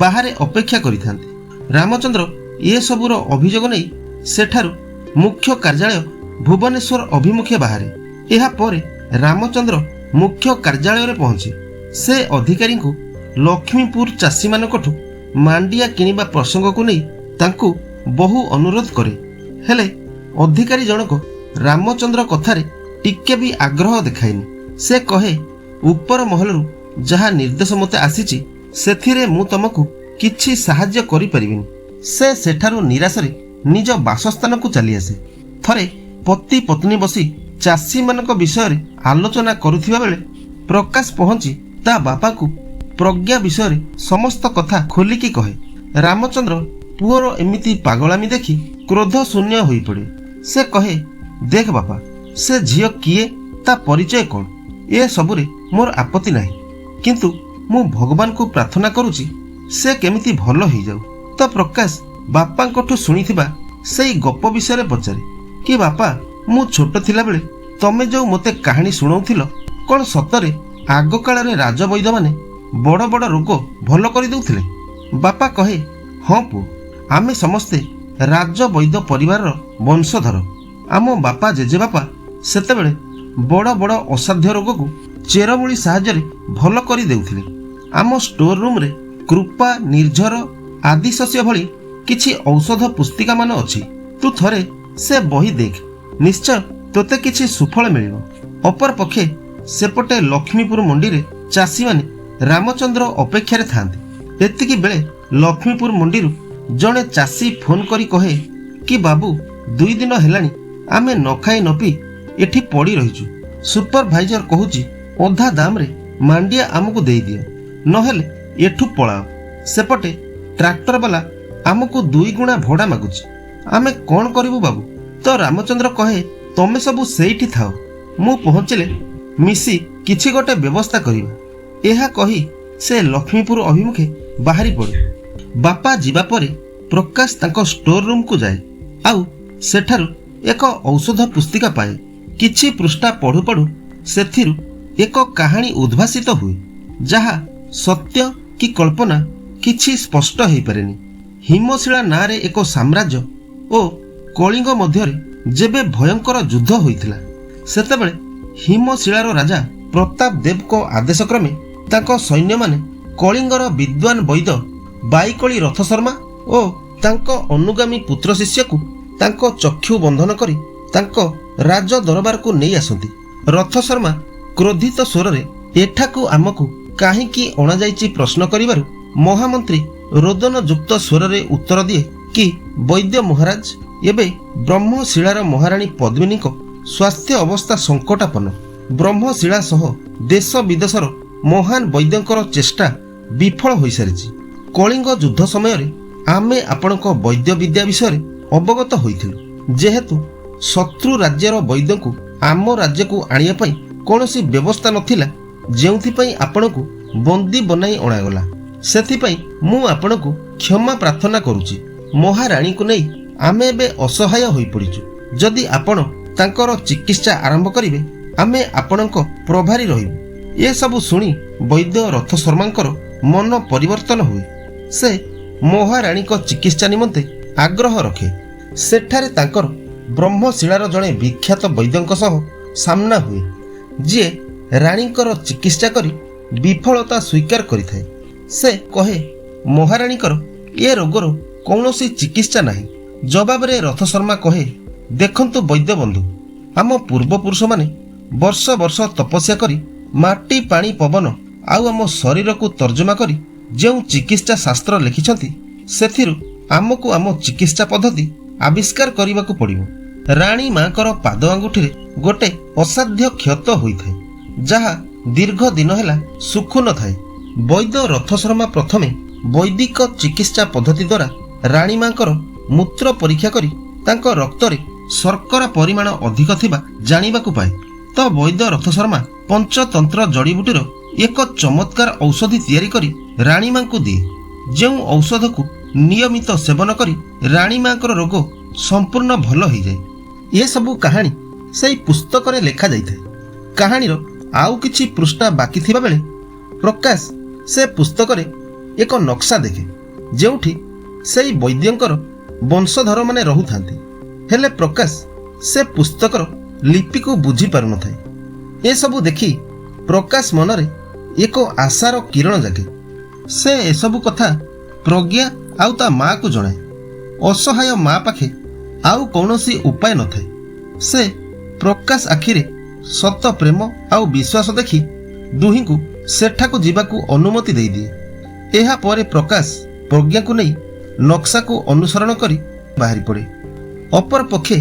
ବାହାରେ ଅପେକ୍ଷା କରିଥାନ୍ତି। ରାମଚନ୍ଦ୍ର ଏସବୁର ଅଭିଯୋଗ ନେଇ ସେଠାରୁ ମୁଖ୍ୟ କାର୍ଯ୍ୟାଳୟ ଭୁବନେଶ୍ୱର ଅଭିମୁଖେ ବାହାରେ। ଏହା ପରେ ରାମଚନ୍ଦ୍ର ମୁଖ୍ୟ କାର୍ଯ୍ୟାଳୟରେ ପହଞ୍ଚେ। ସେ ଅଧିକାରୀଙ୍କୁ ଲକ୍ଷ୍ମୀପୁର ଚାଷୀମାନଙ୍କଠୁ ମାଣ୍ଡିଆ କିଣିବା ପ୍ରସଙ୍ଗକୁ ନେଇ ତାଙ୍କୁ ବହୁ ଅନୁରୋଧ କରେ, ହେଲେ ଅଧିକାରୀ ଜଣକ ରାମଚନ୍ଦ୍ର କଥାରେ ଟିକେ ବି ଆଗ୍ରହ ଦେଖାଇନି। ସେ କହେ, ଉପର ମହଲରୁ ଯାହା ନିର୍ଦ୍ଦେଶ ମୋତେ ଆସିଛି ସେଥିରେ ମୁଁ ତମକୁ କିଛି ସାହାଯ୍ୟ କରିପାରିବିନି। ସେ ସେଠାରୁ ନିରାଶରେ ନିଜ ବାସସ୍ଥାନକୁ ଚାଲିଆସେ। ଥରେ ପତି ପତ୍ନୀ ବସି ଚାଷୀମାନଙ୍କ ବିଷୟରେ ଆଲୋଚନା କରୁଥିବା ବେଳେ ପ୍ରକାଶ ପହଞ୍ଚି ତା ବାପାକୁ ପ୍ରଜ୍ଞା ବିଷୟରେ ସମସ୍ତ କଥା ଖୋଲିକି କହେ। ରାମଚନ୍ଦ୍ର ପୁଅର ଏମିତି ପାଗଳାମି ଦେଖି କ୍ରୋଧ ଶୂନ୍ୟ ହୋଇପଡ଼େ। ସେ କହେ, ଦେଖ ବାପା, ସେ ଝିଅ କିଏ, ତା ପରିଚୟ କ'ଣ, ଏ ସବୁରେ ମୋର ଆପତ୍ତି ନାହିଁ, କିନ୍ତୁ ମୁଁ ଭଗବାନଙ୍କୁ ପ୍ରାର୍ଥନା କରୁଛି ସେ କେମିତି ଭଲ ହେଇଯାଉ। ତ ପ୍ରକାଶ ବାପାଙ୍କଠୁ ଶୁଣିଥିବା ସେଇ ଗପ ବିଷୟରେ ପଚାରେ, କି ବାପା, ମୁଁ ଛୋଟ ଥିଲାବେଳେ ତମେ ଯେଉଁ ମୋତେ କାହାଣୀ ଶୁଣାଉଥିଲ, କ'ଣ ସତରେ ଆଗକାଳରେ ରାଜବୈଦ୍ୟମାନେ ବଡ଼ ବଡ଼ ରୋଗ ଭଲ କରିଦେଉଥିଲେ? ବାପା କହେ, ହଁ ପୁଅ, ଆମେ ସମସ୍ତେ ରାଜବୈଦ୍ୟ ପରିବାରର ବଂଶଧର। ଆମ ବାପା ଜେଜେବାପା ସେତେବେଳେ ବଡ଼ ବଡ଼ ଅସାଧ୍ୟ ରୋଗକୁ ଚେରମୂଳି ସାହାଯ୍ୟରେ ଭଲ କରିଦେଉଥିଲେ। ଆମ ଷ୍ଟୋର ରୁମ୍ରେ କୃପା, ନିର୍ଝର ଆଦି ଶସ୍ୟ ଭଳି କିଛି ଔଷଧ ପୁସ୍ତିକାମାନ ଅଛି। ତୁ ଥରେ ସେ ବହି ଦେଖ, ନିଶ୍ଚୟ ତୋତେ କିଛି ସୁଫଳ ମିଳିବ। ଅପରପକ୍ଷେ ସେପଟେ ଲକ୍ଷ୍ମୀପୁର ମଣ୍ଡିରେ ଚାଷୀମାନେ ରାମଚନ୍ଦ୍ର ଅପେକ୍ଷାରେ ଥାନ୍ତି। ଏତିକି ବେଳେ ଲକ୍ଷ୍ମୀପୁର ମଣ୍ଡିରୁ ଜଣେ ଚାଷୀ ଫୋନ କରି କହେ, କି ବାବୁ, 2 ଦିନ ହେଲାଣି ଆମେ ନ ଖାଇ ନ ପିଇ ଏଠି ପଡ଼ି ରହିଛୁ। ସୁପରଭାଇଜର କହୁଛି ଅଧା ଦାମରେ ମାଣ୍ଡିଆ ଆମକୁ ଦେଇଦିଅ, ନହେଲେ ଏଠୁ ପଳାଅ। ସେପଟେ ଟ୍ରାକ୍ଟର ବାଲା ଆମକୁ 2 ଗୁଣା ଭଡ଼ା ମାଗୁଛି। ଆମେ କ'ଣ କରିବୁ ବାବୁ? ତ ରାମଚନ୍ଦ୍ର କହେ, ତମେ ସବୁ ସେଇଠି ଥାଅ, ମୁଁ ପହଞ୍ଚିଲେ ମିଶି କିଛି ଗୋଟେ ବ୍ୟବସ୍ଥା କରିବା। ଏହା କହି ସେ ଲକ୍ଷ୍ମୀପୁର ଅଭିମୁଖେ ବାହାରି ପଡ଼େ। ବାପା ଯିବା ପରେ ପ୍ରକାଶ ତାଙ୍କ ଷ୍ଟୋର ରୁମ୍କୁ ଯାଏ, ଆଉ ସେଠାରୁ ଏକ ଔଷଧ ପୁସ୍ତିକା ପାଏ। କିଛି ପୃଷ୍ଠା ପଢ଼ୁ ପଢ଼ୁ ସେଥିରୁ ଏକ କାହାଣୀ ଉଦ୍ଭାସିତ ହୁଏ, ଯାହା ସତ୍ୟ କି କଳ୍ପନା କିଛି ସ୍ପଷ୍ଟ ହୋଇପାରେନି। ହିମଶିଳା ନାଁରେ ଏକ ସାମ୍ରାଜ୍ୟ ଓ କଳିଙ୍ଗ ମଧ୍ୟରେ ଯେବେ ଭୟଙ୍କର ଯୁଦ୍ଧ ହୋଇଥିଲା, ସେତେବେଳେ ହିମଶିଳାର ରାଜା ପ୍ରତାପ ଦେବଙ୍କ ଆଦେଶକ୍ରମେ ତାଙ୍କ ସୈନ୍ୟମାନେ କଳିଙ୍ଗର ବିଦ୍ୱାନ ବୈଦ୍ୟ ବାଇକଳି ରଥଶର୍ମା ଓ ତାଙ୍କ ଅନୁଗାମୀ ପୁତ୍ର ଶିଷ୍ୟକୁ ତାଙ୍କ ଚକ୍ଷୁ ବନ୍ଧନ କରି ତାଙ୍କ ରାଜ ଦରବାରକୁ ନେଇ ଆସନ୍ତି। ରଥଶର୍ମା କ୍ରୋଧିତ ସ୍ୱରରେ ଏଠାକୁ ଆମକୁ କାହିଁକି ଅଣାଯାଇଛି ପ୍ରଶ୍ନ କରିବାରୁ ମହାମନ୍ତ୍ରୀ ରୋଦନଯୁକ୍ତ ସ୍ୱରରେ ଉତ୍ତର ଦିଏ କି, ବୈଦ୍ୟ ମହାରାଜ, ଏବେ ବ୍ରହ୍ମଶିଳାର ମହାରାଣୀ ପଦ୍ମିନୀଙ୍କ ସ୍ୱାସ୍ଥ୍ୟ ଅବସ୍ଥା ସଙ୍କଟାପନ୍ନ। ବ୍ରହ୍ମଶିଳା ସହ ଦେଶ ବିଦେଶର ମହାନ ବୈଦ୍ୟଙ୍କର ଚେଷ୍ଟା ବିଫଳ ହୋଇସାରିଛି। କଳିଙ୍ଗ ଯୁଦ୍ଧ ସମୟରେ ଆମେ ଆପଣଙ୍କ ବୈଦ୍ୟ ବିଦ୍ୟା ବିଷୟରେ ଅବଗତ ହୋଇଥିଲୁ। ଯେହେତୁ ଶତ୍ରୁ ରାଜ୍ୟର ବୈଦ୍ୟଙ୍କୁ ଆମ ରାଜ୍ୟକୁ ଆଣିବା ପାଇଁ କୌଣସି ବ୍ୟବସ୍ଥା ନଥିଲା, ଯେଉଁଥିପାଇଁ ଆପଣଙ୍କୁ ବନ୍ଦୀ ବନାଇ ଅଣାଗଲା, ସେଥିପାଇଁ ମୁଁ ଆପଣଙ୍କୁ କ୍ଷମା ପ୍ରାର୍ଥନା କରୁଛି। ମହାରାଣୀଙ୍କୁ ନେଇ ଆମେ ଏବେ ଅସହାୟ ହୋଇପଡ଼ିଛୁ। ଯଦି ଆପଣ ତାଙ୍କର ଚିକିତ୍ସା ଆରମ୍ଭ କରିବେ, ଆମେ ଆପଣଙ୍କ ପ୍ରଭାରୀ ରହିବୁ। ଏସବୁ ଶୁଣି ବୈଦ୍ୟ ରଥଶର୍ମାଙ୍କର ମନ ପରିବର୍ତ୍ତନ ହୁଏ। ସେ ମହାରାଣୀଙ୍କ ଚିକିତ୍ସା ନିମନ୍ତେ ଆଗ୍ରହ ରଖେ। ସେଠାରେ ତାଙ୍କର ବ୍ରହ୍ମଶିଳାର ଜଣେ ବିଖ୍ୟାତ ବୈଦ୍ୟଙ୍କ ସହ ସାମ୍ନା ହୁଏ, ଯିଏ ରାଣୀଙ୍କର ଚିକିତ୍ସା କରି ବିଫଳତା ସ୍ୱୀକାର କରିଥାଏ। ସେ କହେ, ମହାରାଣୀଙ୍କର ଏ ରୋଗର କୌଣସି ଚିକିତ୍ସା ନାହିଁ। ଜବାବରେ ରଥଶର୍ମା କହେ, ଦେଖନ୍ତୁ ବୈଦ୍ୟ ବନ୍ଧୁ, ଆମ ପୂର୍ବପୁରୁଷମାନେ ବର୍ଷ ବର୍ଷ ତପସ୍ୟା କରି ମାଟି, ପାଣି, ପବନ ଆଉ ଆମ ଶରୀରକୁ ତର୍ଜମା କରି ଯେଉଁ ଚିକିତ୍ସା ଶାସ୍ତ୍ର ଲେଖିଛନ୍ତି, ସେଥିରୁ ଆମକୁ ଆମ ଚିକିତ୍ସା ପଦ୍ଧତି ଆବିଷ୍କାର କରିବାକୁ ପଡ଼ିବ। ରାଣୀ ମାଙ୍କର ପାଦ ଆଙ୍ଗୁଠିରେ ଗୋଟେ ଅସାଧ୍ୟ କ୍ଷତ ହୋଇଥାଏ, ଯାହା ଦୀର୍ଘ ଦିନ ହେଲା ଶୁଖୁ ନଥାଏ। ବୈଦ୍ୟ ରଥଶର୍ମା ପ୍ରଥମେ ବୈଦିକ ଚିକିତ୍ସା ପଦ୍ଧତି ଦ୍ୱାରା ରାଣୀ ମାଙ୍କର ମୂତ୍ର ପରୀକ୍ଷା କରି ତାଙ୍କ ରକ୍ତରେ ଶର୍କରା ପରିମାଣ ଅଧିକ ଥିବା ଜାଣିବାକୁ ପାଏ। ତ ବୈଦ୍ୟ ରଥଶର୍ମା ପଞ୍ଚତନ୍ତ୍ର ଜଡ଼ିବୁଟିର ଏକ ଚମତ୍କାର ଔଷଧି ତିଆରି କରି ରାଣୀ ମାଙ୍କୁ ଦିଏ, ଯେଉଁ ଔଷଧକୁ ନିୟମିତ ସେବନ କରି ରାଣୀ ମାଙ୍କର ରୋଗ ସମ୍ପୂର୍ଣ୍ଣ ଭଲ ହୋଇଯାଏ। ଏସବୁ କାହାଣୀ ସେହି ପୁସ୍ତକରେ ଲେଖାଯାଇଥାଏ। କାହାଣୀର ଆଉ କିଛି ପୃଷ୍ଠା ବାକି ଥିବା ବେଳେ ପ୍ରକାଶ ସେ ପୁସ୍ତକରେ ଏକ ନକ୍ସା ଦେଖେ, ଯେଉଁଠି ସେହି ବୈଦ୍ୟଙ୍କର ବଂଶଧରମାନେ ରହୁଥାନ୍ତି। ହେଲେ ପ୍ରକାଶ ସେ ପୁସ୍ତକର ଲିପିକୁ ବୁଝିପାରୁନଥାଏ। ଏସବୁ ଦେଖି ପ୍ରକାଶ ମନରେ ଏକ ଆଶାର କିରଣ ଜାଗେ। ସେ ଏସବୁ କଥା ପ୍ରଜ୍ଞା ଆଉ ତା ମାଆକୁ ଜଣାଏ। ଅସହାୟ ମା ପାଖେ आउ कौनसी उपाय नथाए। से प्रकाश आखिरे सत प्रेम आउ विश्वास देखि दुहींकु सेठाकु जीवाकु अनुमति देई दिए। एहा परे प्रकाश प्रज्ञाकु नहीं नक्शाकु अनुसरण करी बाहरी पड़े। अपर पक्षे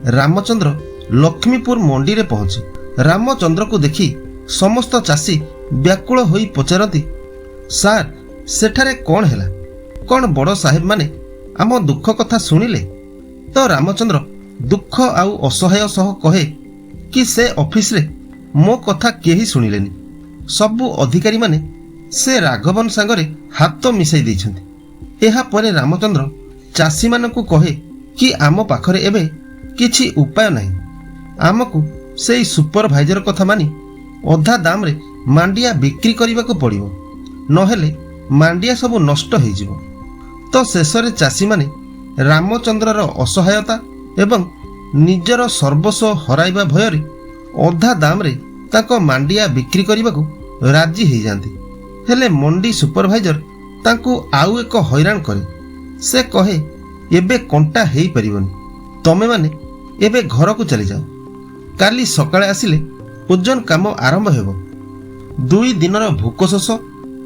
रामचंद्र लक्ष्मीपुर मंडी रे पहुंचे। रामचंद्र को देखि समस्त चाषी व्याकुल होई पचारती, सार सेठारे कौन हैला? कौन बड़ साहेब माने आम दुख कथा सुनिले? तो रामचंद्र दुख आउ असहाय सह कहे कि से ऑफिस रे मो कथा केही सुनिलेनी। सबु अधिकारी माने से राघवन सांगरे हाथ मिसाई देइछन्ति। एहा परे रामचंद्र चाषी मानकु कहे कि आम पाखरे एबे किछि उपाय नाही। आमकु सेई सुपरभाइजर कथा मानी अधा दाम रे मांडिया बिक्री करबाकू पड़िबो, नहेले मांडिया सब नष्ट हो जिवो। तो शेषरे चाषी माने रामचंद्रर असहायता एवं निजर सर्वस्व हराइबा भयरे अधा दाम रे ताको मांडिया बिक्री करबाकू राजी हो जाती। हेले मंडी सुपरभाइजर तांकू आउ एक हैरान करे। से कहे एबे कंटा हेई परिबनी, तमे माने एबे घर को चली जाओ, काली सकाळे आसिले ओजन काम आरंभ हेबो। 2 दिनर भूक शोष,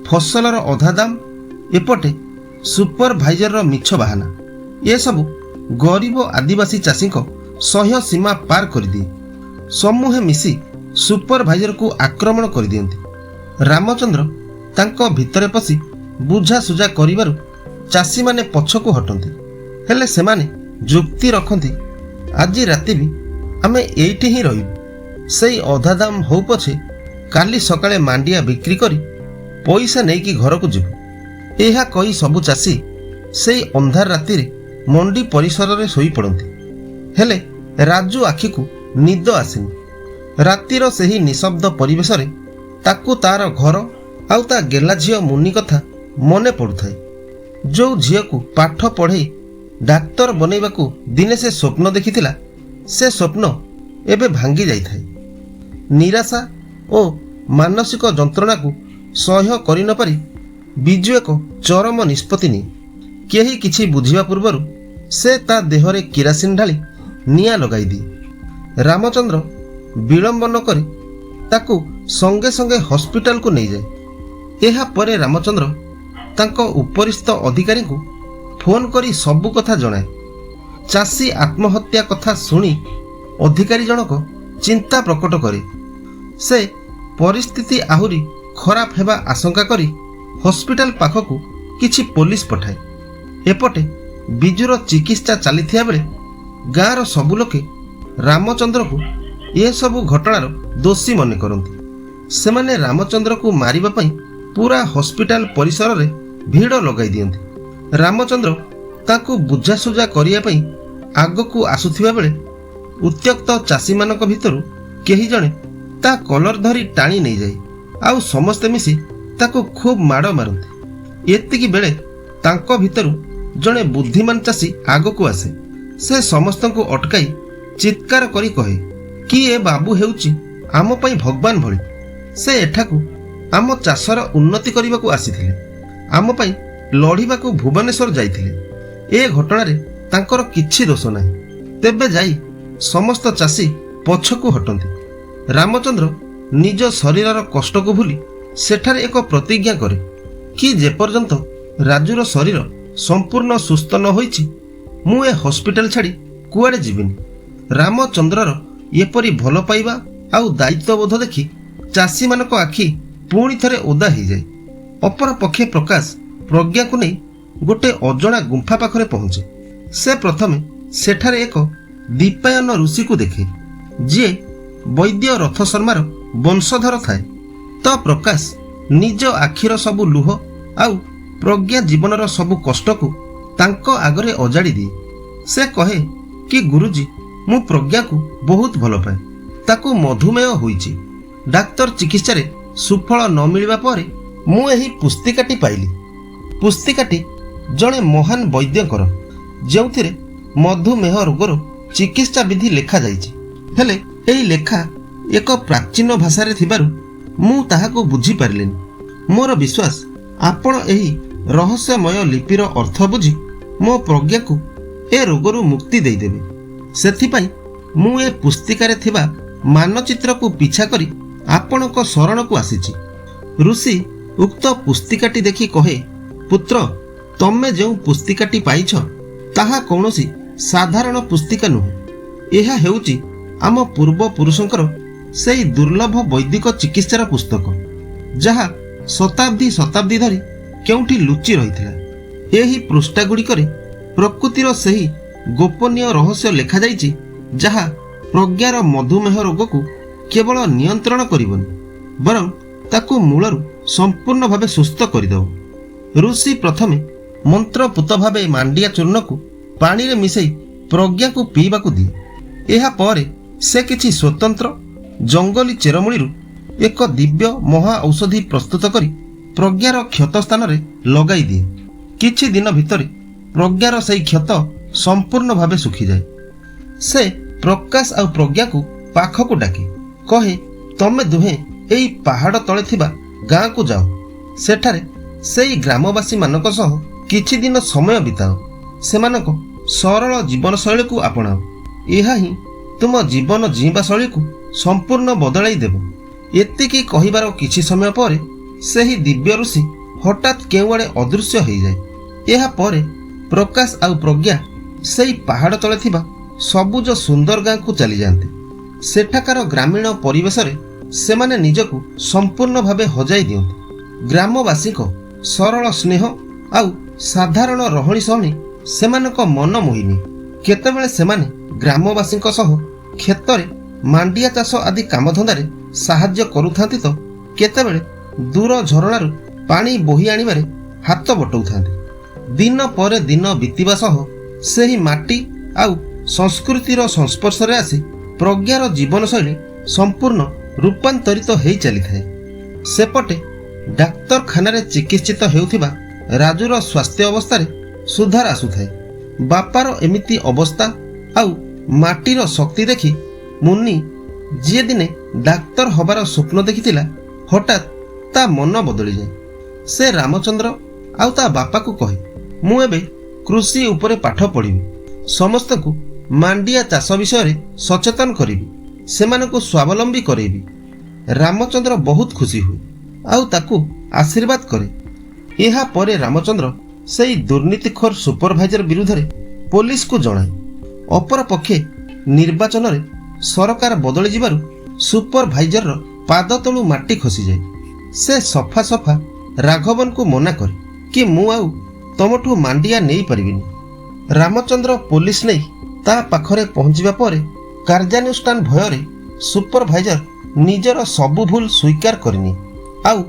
फसलर अधा दाम, एपटे सुपरभाइजर मिछ बाहाना, ये सब गरीब आदिवासी चाषी को सह्य सीमा पार कर दिए। समूहे मिसी सुपरभाइजर को आक्रमण कर दियंती। रामचंद्र तांको भितरे पसी बुझा सुझा करिबारु चाषी माने पछकु हटंती। हेले सेमाने जुक्ति रखंती, आज राति भी आमे एइठी ही रहिबु, सेई अधा दाम हो पछे काली सकाळे मांडिया बिक्री करी पैसा नेकी घर को जिबु। एहा कही सबु चाषी सेई अंधार राति रे मंडी परिसर रे सोई पड़ंती। हेले राजू आखि को निद आसेनी। रातिर सेही निशब्द परिवेश रे ताकू तार घर आउ ता गेला झियो मुनि कथा मने पड़ुथाए। जो झियो को पाठ पढ़े डाक्तर बनैबाकू दिने से स्वप्न देखिथिला, से स्वप्न एबे भांगी जाइथाए। निराशा ओ मानसिक जंत्रणा को सह्य करि न पारि बिजु एक चरम निष्पत्ति नि। केही किछि बुझिबा पूर्वरु से ता देहरे किरासिन ढाली निया लगाई दिए। रामचंद्र विलंब न करी ताकू संगे संगे हॉस्पिटल को नहीं जाए। एहा परे रामचंद्र तांको उपरिस्थ अधिकारी को फोन करी सबु कथा जणाए। चाषी आत्महत्या कथा सुनी अधिकारी जनक चिंता प्रकट करे। से परिस्थिति आहुरी खराब हेबा आशंका करी हॉस्पिटल पाखकू किछि पुलिस पठाए। एपटे बिजुर चिकित्सा चलीथिया बेले गाँर सबु लोके रामचंद्र को ये सबु घटनार दोषी मने करती। सेमाने रामचंद्र को मारिबा पई पूरा हॉस्पिटल परिसर रे भीड़ लगाई दियंती। रामचंद्र ताकू बुझासुझा करिया पई आगकू आसुथिबा बेले उत्यक्त चाषी मानक भितरु केही जणे ता कलर धरी टाणी नहीं जाए, आउ समस्ते मिसी ताकू खूब माड़ मारती। एतिकी बेले तांको भितरु जणे बुद्धिमान चाषी आगकू आसे। से समस्तंकु अटकाई चित्कार करी कहे कि ए बाबू हेउची आम पई भगवान भଳି। से एठाकू आम चाषर उन्नति करबाकू आसीथिले, आम पई लढ़िबाकू भुवनेश्वर जाइथिले। ए घटनारे तांकर किछि दोष नाही। तेबे जाई समस्त चाषी पछकू हटंती। रामचंद्र निज शरीरर कष्ट को भूली सेठारे एक प्रतिज्ञा करे कि जेपर्यंत राजूर शरीर संपूर्ण सुस्थ न होईछि मु ए हॉस्पिटल छाड़ी कुआडे जीविनी। रामचंद्रर एपरी भल पाइबा आउ दायित्वबोध देखि चाषी मानक आखि पुणी थरे ओदा हो जाए। अपर पक्षे प्रकाश प्रज्ञा को नहीं गोटे अजणा गुंफा पाखरे पहुंचे। से प्रथमे सेठारे एक दीपायन ऋषि को देखे, जी वैद्य रथ शर्मार वंशधर थाए। तो प्रकाश निज आखिर सबु लुह आउ प्रज्ञा जीवनर सबु कष्ट को तांको आगरे अजाड़ी दिए। से कहे कि गुरुजी मु प्रज्ञा को बहुत भल पाए, ताकू मधुमेह होईची। डाक्तर चिकित्सा रे सुफल न मिलिबा परे मु एही पुस्तिकाटी पाइली। पुस्तिकाटी जणे महान वैद्यकर, जेउथिरे मधुमेह रोगर चिकित्सा विधि लेखा जाइछि। हेले एही लेखा एक प्राचीन भाषा रे थिबारु मु ताहाको बुझी पारलिनी। मोर विश्वास आपण एही रहस्यमय लिपिर अर्थ बुझी मो प्रज्ञा को ए रोगरु मुक्ति देदेबे। ସେଥିପାଇଁ ମୁଁ ଏ ପୁସ୍ତିକାରେ ଥିବା ମାନଚିତ୍ରକୁ ପିଛା କରି ଆପଣଙ୍କ ଶରଣକୁ ଆସିଛି। ଋଷି ଉକ୍ତ ପୁସ୍ତିକାଟି ଦେଖି କହେ, ପୁତ୍ର, ତମେ ଯେଉଁ ପୁସ୍ତିକାଟି ପାଇଛ ତାହା କୌଣସି ସାଧାରଣ ପୁସ୍ତିକା ନୁହେଁ। ଏହା ହେଉଛି ଆମ ପୂର୍ବପୁରୁଷଙ୍କର ସେହି ଦୁର୍ଲଭ ବୈଦିକ ଚିକିତ୍ସାର ପୁସ୍ତକ, ଯାହା ଶତାବ୍ଦୀ ଶତାବ୍ଦୀ ଧରି କେଉଁଠି ଲୁଚି ରହିଥିଲା। ଏହି ପୃଷ୍ଠାଗୁଡ଼ିକରେ ପ୍ରକୃତିର ସେହି ଗୋପନୀୟ ରହସ୍ୟ ଲେଖାଯାଇଛି, ଯାହା ପ୍ରଜ୍ଞାର ମଧୁମେହ ରୋଗକୁ କେବଳ ନିୟନ୍ତ୍ରଣ କରିବନି, ବରଂ ତାକୁ ମୂଳରୁ ସମ୍ପୂର୍ଣ୍ଣ ଭାବେ ସୁସ୍ଥ କରିଦେବ। ଋଷି ପ୍ରଥମେ ମନ୍ତ୍ରପୂତ ଭାବେ ମାଣ୍ଡିଆ ଚୂର୍ଣ୍ଣକୁ ପାଣିରେ ମିଶାଇ ପ୍ରଜ୍ଞାକୁ ପିଇବାକୁ ଦିଏ। ଏହା ପରେ ସେ କିଛି ସ୍ୱତନ୍ତ୍ର ଜଙ୍ଗଲୀ ଚେରମୂଳିରୁ ଏକ ଦିବ୍ୟ ମହା ଔଷଧି ପ୍ରସ୍ତୁତ କରି ପ୍ରଜ୍ଞାର କ୍ଷତ ସ୍ଥାନରେ ଲଗାଇ ଦିଏ। କିଛି ଦିନ ଭିତରେ ପ୍ରଜ୍ଞାର ସେହି କ୍ଷତ ସମ୍ପୂର୍ଣ୍ଣ ଭାବେ ଶୁଖିଯାଏ। ସେ ପ୍ରକାଶ ଆଉ ପ୍ରଜ୍ଞାକୁ ପାଖକୁ ଡାକେ, କହେ, ତମେ ଦୁହେଁ ଏଇ ପାହାଡ଼ ତଳେ ଥିବା ଗାଁକୁ ଯାଅ। ସେଠାରେ ସେଇ ଗ୍ରାମବାସୀମାନଙ୍କ ସହ କିଛି ଦିନ ସମୟ ବିତାଅ। ସେମାନଙ୍କ ସରଳ ଜୀବନଶୈଳୀକୁ ଆପଣାଅ। ଏହା ହିଁ ତୁମ ଜୀବନ ଜୀଇଁବା ଶୈଳୀକୁ ସମ୍ପୂର୍ଣ୍ଣ ବଦଳାଇ ଦେବ। ଏତିକି କହିବାର କିଛି ସମୟ ପରେ ସେହି ଦିବ୍ୟ ଋଷି ହଠାତ୍ କେଉଁଆଡ଼େ ଅଦୃଶ୍ୟ ହୋଇଯାଏ। ଏହା ପରେ ପ୍ରକାଶ ଆଉ ପ୍ରଜ୍ଞା ସେହି ପାହାଡ଼ ତଳେ ଥିବା ସବୁଜ ସୁନ୍ଦର ଗାଁକୁ ଚାଲିଯାଆନ୍ତି। ସେଠାକାର ଗ୍ରାମୀଣ ପରିବେଶରେ ସେମାନେ ନିଜକୁ ସମ୍ପୂର୍ଣ୍ଣ ଭାବେ ହଜାଇ ଦିଅନ୍ତି। ଗ୍ରାମବାସୀଙ୍କ ସରଳ ସ୍ନେହ ଆଉ ସାଧାରଣ ରହଣି ସହଣି ସେମାନଙ୍କ ମନ ମୋହିନି। କେତେବେଳେ ସେମାନେ ଗ୍ରାମବାସୀଙ୍କ ସହ କ୍ଷେତରେ ମାଣ୍ଡିଆ ଚାଷ ଆଦି କାମଧନ୍ଦାରେ ସାହାଯ୍ୟ କରୁଥାନ୍ତି, ତ କେତେବେଳେ ଦୂର ଝରଣାରୁ ପାଣି ବୋହି ଆଣିବାରେ ହାତ ବଟଉଥାନ୍ତି। ଦିନ ପରେ ଦିନ ବିତିବା ସହ ସେହି ମାଟି ଆଉ ସଂସ୍କୃତିର ସଂସ୍ପର୍ଶରେ ଆସି ପ୍ରଜ୍ଞାର ଜୀବନଶୈଳୀ ସମ୍ପୂର୍ଣ୍ଣ ରୂପାନ୍ତରିତ ହୋଇ ଚାଲିଥାଏ। ସେପଟେ ଡାକ୍ତରଖାନାରେ ଚିକିତ୍ସିତ ହେଉଥିବା ରାଜୁର ସ୍ୱାସ୍ଥ୍ୟ ଅବସ୍ଥାରେ ସୁଧାର ଆସୁଥାଏ। ବାପାର ଏମିତି ଅବସ୍ଥା ଆଉ ମାଟିର ଶକ୍ତି ଦେଖି ମୁନି, ଯିଏ ଦିନେ ଡାକ୍ତର ହେବାର ସ୍ୱପ୍ନ ଦେଖିଥିଲା, ହଠାତ୍ ତା ମନ ବଦଳିଯାଏ। ସେ ରାମଚନ୍ଦ୍ର ଆଉ ତା ବାପାକୁ କହେ, ମୁଁ ଏବେ କୃଷି ଉପରେ ପାଠ ପଢ଼ିବି, ସମସ୍ତଙ୍କୁ ମାଣ୍ଡିଆ ଚାଷ ବିଷୟରେ ସଚେତନ କରିବି, ସେମାନଙ୍କୁ ସ୍ୱାବଲମ୍ବୀ କରେଇବି। ରାମଚନ୍ଦ୍ର ବହୁତ ଖୁସି ହୁଏ ଆଉ ତାକୁ ଆଶୀର୍ବାଦ କରେ। ଏହା ପରେ ରାମଚନ୍ଦ୍ର ସେହି ଦୁର୍ନୀତିଖୋର ସୁପରଭାଇଜର ବିରୁଦ୍ଧରେ ପୋଲିସକୁ ଜଣାଏ। ଅପରପକ୍ଷେ ନିର୍ବାଚନରେ ସରକାର ବଦଳି ଯିବାରୁ ସୁପରଭାଇଜରର ପାଦ ତଳୁ ମାଟି ଖସିଯାଏ। ସେ ସଫା ସଫା ରାଘବନକୁ ମନା କରେ କି ମୁଁ ଆଉ ତମଠୁ ମାଣ୍ଡିଆ ନେଇପାରିବିନି। ରାମଚନ୍ଦ୍ର ପୋଲିସ ନେଇ ତା ପାଖରେ ପହଞ୍ଚିବା ପରେ କାର୍ଯ୍ୟାନୁଷ୍ଠାନ ଭୟରେ ସୁପରଭାଇଜର ନିଜର ସବୁ ଭୁଲ ସ୍ୱୀକାର କରିନିଏ ଆଉ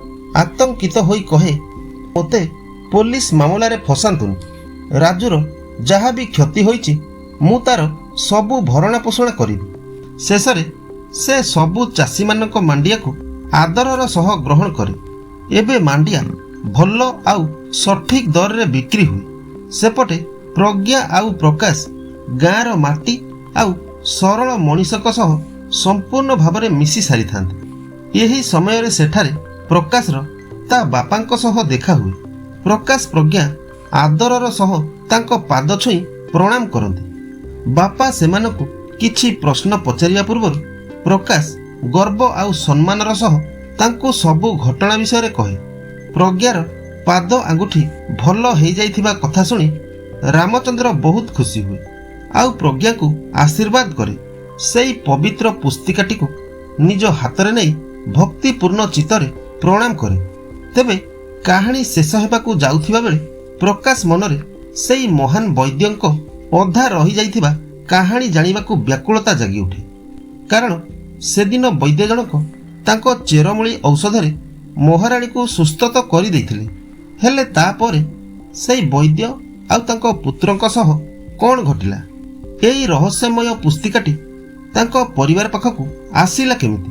ଆତଙ୍କିତ ହୋଇ କହେ, ମୋତେ ପୋଲିସ ମାମଲାରେ ଫସାନ୍ତୁନି। ରାଜୁର ଯାହା ବି କ୍ଷତି ହୋଇଛି ମୁଁ ତାର ସବୁ ଭରଣା ପୋଷଣ କରିବି। ଶେଷରେ ସେ ସବୁ ଚାଷୀମାନଙ୍କ ମାଣ୍ଡିଆକୁ ଆଦରର ସହ ଗ୍ରହଣ କରେ। ଏବେ ମାଣ୍ଡିଆ ଭଲ ଆଉ ସଠିକ୍ ଦରରେ ବିକ୍ରି ହୁଏ। ସେପଟେ ପ୍ରଜ୍ଞା ଆଉ ପ୍ରକାଶ ଗାଁର ମାଟି ଆଉ ସରଳ ମଣିଷଙ୍କ ସହ ସମ୍ପୂର୍ଣ୍ଣ ଭାବରେ ମିଶି ସାରିଥାନ୍ତି। ଏହି ସମୟରେ ସେଠାରେ ପ୍ରକାଶର ତା ବାପାଙ୍କ ସହ ଦେଖା ହୁଏ। ପ୍ରକାଶ ପ୍ରଜ୍ଞା ଆଦରର ସହ ତାଙ୍କ ପାଦ ଛୁଇଁ ପ୍ରଣାମ କରନ୍ତି। ବାପା ସେମାନଙ୍କୁ କିଛି ପ୍ରଶ୍ନ ପଚାରିବା ପୂର୍ବରୁ ପ୍ରକାଶ ଗର୍ବ ଆଉ ସମ୍ମାନର ସହ ତାଙ୍କୁ ସବୁ ଘଟଣା ବିଷୟରେ କହେ। ପ୍ରଜ୍ଞାର ପାଦ ଆଙ୍ଗୁଠି ଭଲ ହେଇଯାଇଥିବା କଥା ଶୁଣି ରାମଚନ୍ଦ୍ର ବହୁତ ଖୁସି ହୁଏ ଆଉ ପ୍ରଜ୍ଞାକୁ ଆଶୀର୍ବାଦ କରେ। ସେହି ପବିତ୍ର ପୁସ୍ତିକାଟିକୁ ନିଜ ହାତରେ ନେଇ ଭକ୍ତିପୂର୍ଣ୍ଣ ଚିତ୍ତରେ ପ୍ରଣାମ କରେ। ତେବେ କାହାଣୀ ଶେଷ ହେବାକୁ ଯାଉଥିବା ବେଳେ ପ୍ରକାଶ ମନରେ ସେହି ମହାନ ବୈଦ୍ୟଙ୍କ ଅଧା ରହିଯାଇଥିବା କାହାଣୀ ଜାଣିବାକୁ ବ୍ୟାକୁଳତା ଜାଗି ଉଠେ। କାରଣ ସେଦିନ ବୈଦ୍ୟ ଜଣକ ତାଙ୍କ ଚେରମୂଳି ଔଷଧରେ ମହାରାଣୀକୁ ସୁସ୍ଥ ତ କରିଦେଇଥିଲେ, ହେଲେ ତାପରେ ସେହି ବୈଦ୍ୟ ଆଉ ତାଙ୍କ ପୁତ୍ରଙ୍କ ସହ କ'ଣ ଘଟିଲା? ଏହି ରହସ୍ୟମୟ ପୁସ୍ତିକାଟି ତାଙ୍କ ପରିବାର ପାଖକୁ ଆସିଲା କେମିତି?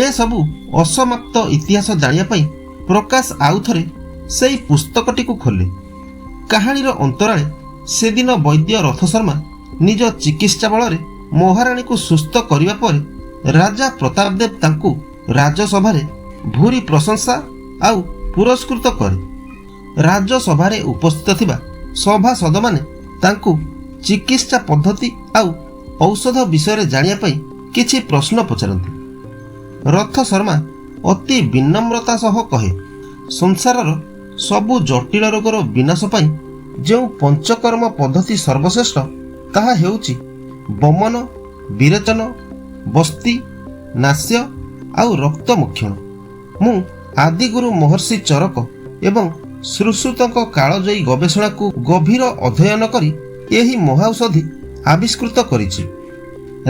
ଏସବୁ ଅସମାପ୍ତ ଇତିହାସ ଜାଣିବା ପାଇଁ ପ୍ରକାଶ ଆଉଥରେ ସେହି ପୁସ୍ତକଟିକୁ ଖୋଲେ। କାହାଣୀର ଅନ୍ତରାଳେ ସେଦିନ ବୈଦ୍ୟ ରଥ ଶର୍ମା ନିଜ ଚିକିତ୍ସା ବଳରେ ମହାରାଣୀକୁ ସୁସ୍ଥ କରିବା ପରେ ରାଜା ପ୍ରତାପ ଦେବ ତାଙ୍କୁ ରାଜସଭାରେ ଭୂରି ପ୍ରଶଂସା ଆଉ ପୁରସ୍କୃତ କରେ। ରାଜସଭାରେ ଉପସ୍ଥିତ ଥିବା ସଭାସଦମାନେ ତାଙ୍କୁ ଚିକିତ୍ସା ପଦ୍ଧତି ଆଉ ଔଷଧ ବିଷୟରେ ଜାଣିବା ପାଇଁ କିଛି ପ୍ରଶ୍ନ ପଚାରନ୍ତି। ରଥ ଶର୍ମା ଅତି ବିନମ୍ରତା ସହ କହେ, ସଂସାରର ସବୁ ଜଟିଳ ରୋଗର ବିନାଶ ପାଇଁ ଯେଉଁ ପଞ୍ଚକର୍ମ ପଦ୍ଧତି ସର୍ବଶ୍ରେଷ୍ଠ ତାହା ହେଉଛି ବମନ, ବିରେଚନ, ବସ୍ତି, ନାସ୍ୟ ଆଉ ରକ୍ତମୋକ୍ଷଣ। ମୁଁ ଆଦିଗୁରୁ ମହର୍ଷି ଚରକ ଏବଂ ସୁଶ୍ରୁତଙ୍କ କାଳଜୟୀ ଗବେଷଣାକୁ ଗଭୀର ଅଧ୍ୟୟନ କରି ଏହି ମହାଔଷଧି ଆବିଷ୍କୃତ କରିଛି।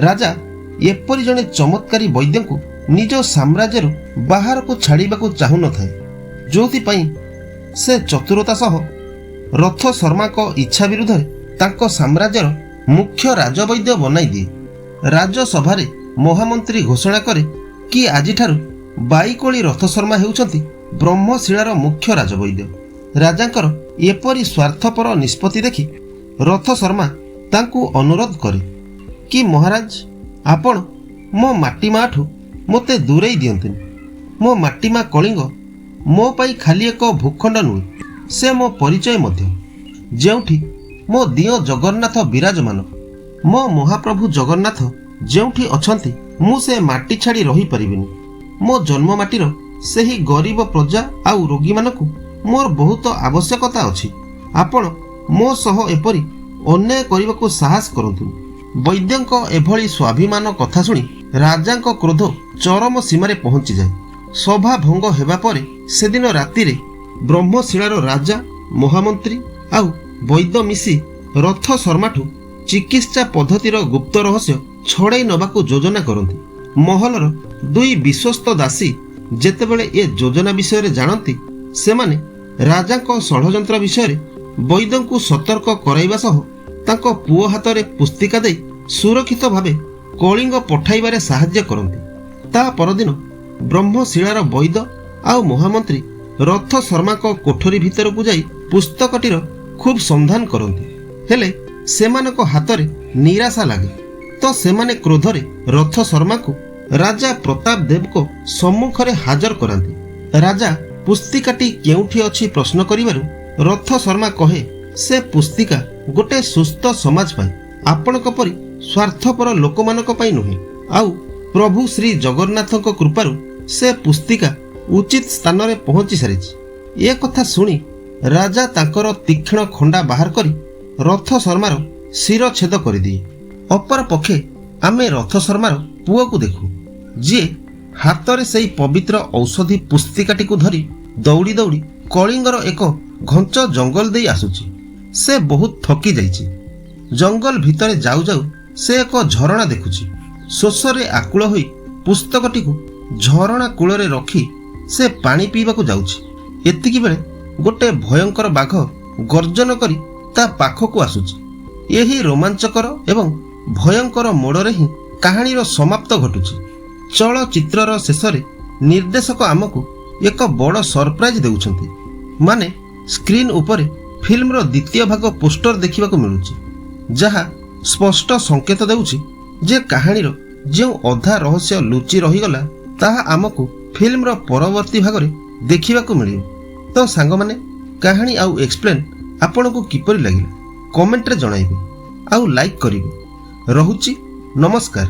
ରାଜା ଏପରି ଜଣେ ଚମତ୍କାରୀ ବୈଦ୍ୟଙ୍କୁ ନିଜ ସାମ୍ରାଜ୍ୟରୁ ବାହାରକୁ ଛାଡ଼ିବାକୁ ଚାହୁଁନଥାଏ, ଯେଉଁଥିପାଇଁ ସେ ଚତୁରତା ସହ ରଥ ଶର୍ମାଙ୍କ ଇଚ୍ଛା ବିରୁଦ୍ଧରେ ତାଙ୍କ ସାମ୍ରାଜ୍ୟର ମୁଖ୍ୟ ରାଜବୈଦ୍ୟ ବନାଇ ଦିଏ। ରାଜସଭାରେ ମହାମନ୍ତ୍ରୀ ଘୋଷଣା କରେ କି ଆଜିଠାରୁ ବାଇକୋଳି ରଥ ଶର୍ମା ହେଉଛନ୍ତି ବ୍ରହ୍ମଶିଳାର ମୁଖ୍ୟ ରାଜବୈଦ୍ୟ। ରାଜାଙ୍କର ଏପରି ସ୍ୱାର୍ଥପର ନିଷ୍ପତ୍ତି ଦେଖି ରଥ ଶର୍ମା ତାଙ୍କୁ ଅନୁରୋଧ କରେ କି ମହାରାଜ, ଆପଣ ମୋ ମାଟିମାଠୁ ମୋତେ ଦୂରେଇ ଦିଅନ୍ତୁନି। ମୋ ମାଟିମା କଳିଙ୍ଗ ମୋ ପାଇଁ ଖାଲି ଏକ ଭୂଖଣ୍ଡ ନୁହେଁ, ସେ ମୋ ପରିଚୟ ମଧ୍ୟ। ଯେଉଁଠି ମୋ ଦିଅଁ ଜଗନ୍ନାଥ ବିରାଜମାନ, ମୋ ମହାପ୍ରଭୁ ଜଗନ୍ନାଥ ଯେଉଁଠି ଅଛନ୍ତି, ମୁଁ ସେ ମାଟି ଛାଡ଼ି ରହିପାରିବିନି। ମୋ ଜନ୍ମ ମାଟିର ସେହି ଗରିବ ପ୍ରଜା ଆଉ ରୋଗୀମାନଙ୍କୁ ମୋର ବହୁତ ଆବଶ୍ୟକତା ଅଛି। ଆପଣ ମୋ ସହ ଏପରି ଅନ୍ୟାୟ କରିବାକୁ ସାହସ କରନ୍ତୁନି। ବୈଦ୍ୟଙ୍କ ଏଭଳି ସ୍ୱାଭିମାନ କଥା ଶୁଣି ରାଜାଙ୍କ କ୍ରୋଧ ଚରମ ସୀମାରେ ପହଞ୍ଚିଯାଏ। ସଭା ଭଙ୍ଗ ହେବା ପରେ ସେଦିନ ରାତିରେ ବ୍ରହ୍ମଶିଳାର ରାଜା, ମହାମନ୍ତ୍ରୀ ଆଉ ବୈଦ୍ୟ ମିଶି ରଥ ଶର୍ମାଠୁ ଚିକିତ୍ସା ପଦ୍ଧତିର ଗୁପ୍ତ ରହସ୍ୟ ଛଡ଼ାଇ ନେବାକୁ ଯୋଜନା କରନ୍ତି। ମହଲର ଦୁଇ ବିଶ୍ୱସ୍ତ ଦାସୀ ଯେତେବେଳେ ଏ ଯୋଜନା ବିଷୟରେ ଜାଣନ୍ତି, ସେମାନେ ରାଜାଙ୍କ ଷଡ଼ଯନ୍ତ୍ର ବିଷୟରେ ବୈଦ୍ୟଙ୍କୁ ସତର୍କ କରାଇବା ସହ ତାଙ୍କ ପୁଅ ହାତରେ ପୁସ୍ତିକା ଦେଇ ସୁରକ୍ଷିତ ଭାବେ କଳିଙ୍ଗ ପଠାଇବାରେ ସାହାଯ୍ୟ କରନ୍ତି। ତା ପରଦିନ ବ୍ରହ୍ମଶିଳାର ବୈଦ୍ୟ ଆଉ ମହାମନ୍ତ୍ରୀ ରଥ ଶର୍ମାଙ୍କ କୋଠରୀ ଭିତରକୁ ଯାଇ ପୁସ୍ତକଟିର ଖୁବ୍ ସନ୍ଧାନ କରନ୍ତି। ହେଲେ ସେମାନଙ୍କ ହାତରେ ନିରାଶା ଲାଗେ, ତ ସେମାନେ କ୍ରୋଧରେ ରଥ ଶର୍ମାଙ୍କୁ ରାଜା ପ୍ରତାପ ଦେବଙ୍କ ସମ୍ମୁଖରେ ହାଜର କରାନ୍ତି। ରାଜା ପୁସ୍ତିକାଟି କେଉଁଠି ଅଛି ପ୍ରଶ୍ନ କରିବାରୁ ରଥ ଶର୍ମା କହେ, ସେ ପୁସ୍ତିକା ଗୋଟେ ସୁସ୍ଥ ସମାଜ ପାଇଁ, ଆପଣଙ୍କ ପରି ସ୍ୱାର୍ଥପର ଲୋକମାନଙ୍କ ପାଇଁ ନୁହେଁ। ଆଉ ପ୍ରଭୁ ଶ୍ରୀ ଜଗନ୍ନାଥଙ୍କ କୃପାରୁ ସେ ପୁସ୍ତିକା ଉଚିତ ସ୍ଥାନରେ ପହଞ୍ଚି ସାରିଛି। ଏ କଥା ଶୁଣି ରାଜା ତାଙ୍କର ତୀକ୍ଷ୍ଣ ଖଣ୍ଡା ବାହାର କରି ରଥ ଶର୍ମାର ଶିରଚ୍ଛେଦ କରିଦିଏ। ଅପରପକ୍ଷେ ଆମେ ରଥ ଶର୍ମାର ପୁଅକୁ ଦେଖୁ, ଯିଏ ହାତରେ ସେହି ପବିତ୍ର ଔଷଧି ପୁସ୍ତିକାଟିକୁ ଧରି ଦୌଡ଼ି ଦୌଡ଼ି କଳିଙ୍ଗର ଏକ ଘଞ୍ଚ ଜଙ୍ଗଲ ଦେଇ ଆସୁଛି। ସେ ବହୁତ ଥକି ଯାଇଛି। ଜଙ୍ଗଲ ଭିତରେ ଯାଉ ଯାଉ ସେ ଏକ ଝରଣା ଦେଖୁଛି। ଶୋଷରେ ଆକୁଳ ହୋଇ ପୁସ୍ତକଟିକୁ ଝରଣା କୂଳରେ ରଖି ସେ ପାଣି ପିଇବାକୁ ଯାଉଛି। ଏତିକିବେଳେ ଗୋଟେ ଭୟଙ୍କର ବାଘ ଗର୍ଜନ କରି ତା ପାଖକୁ ଆସୁଛି। ଏହି ରୋମାଞ୍ଚକର ଏବଂ ଭୟଙ୍କର ମୋଡ଼ରେ ହିଁ କାହାଣୀର ସମାପ୍ତ ଘଟୁଛି। ଚଳଚ୍ଚିତ୍ରର ଶେଷରେ ନିର୍ଦ୍ଦେଶକ ଆମକୁ ଏକ ବଡ଼ ସରପ୍ରାଇଜ୍ ଦେଉଛନ୍ତି। ମାନେ ସ୍କ୍ରିନ୍ ଉପରେ ଫିଲ୍ମର ଦ୍ୱିତୀୟ ଭାଗ ପୋଷ୍ଟର ଦେଖିବାକୁ ମିଳୁଛି, ଯାହା ସ୍ପଷ୍ଟ ସଂକେତ ଦେଉଛି ଯେ କାହାଣୀର ଯେଉଁ ଅଧା ରହସ୍ୟ ଲୁଚି ରହିଗଲା ତାହା ଆମକୁ ଫିଲ୍ମର ପରବର୍ତ୍ତୀ ଭାଗରେ ଦେଖିବାକୁ ମିଳିବ। ତ ସାଙ୍ଗମାନେ, କାହାଣୀ ଆଉ ଏକ୍ସପ୍ଲେନ୍ ଆପଣଙ୍କୁ କିପରି ଲାଗିଲା କମେଣ୍ଟରେ ଜଣାଇବେ ଆଉ ଲାଇକ୍ କରିବେ। ରହୁଛି, ନମସ୍କାର।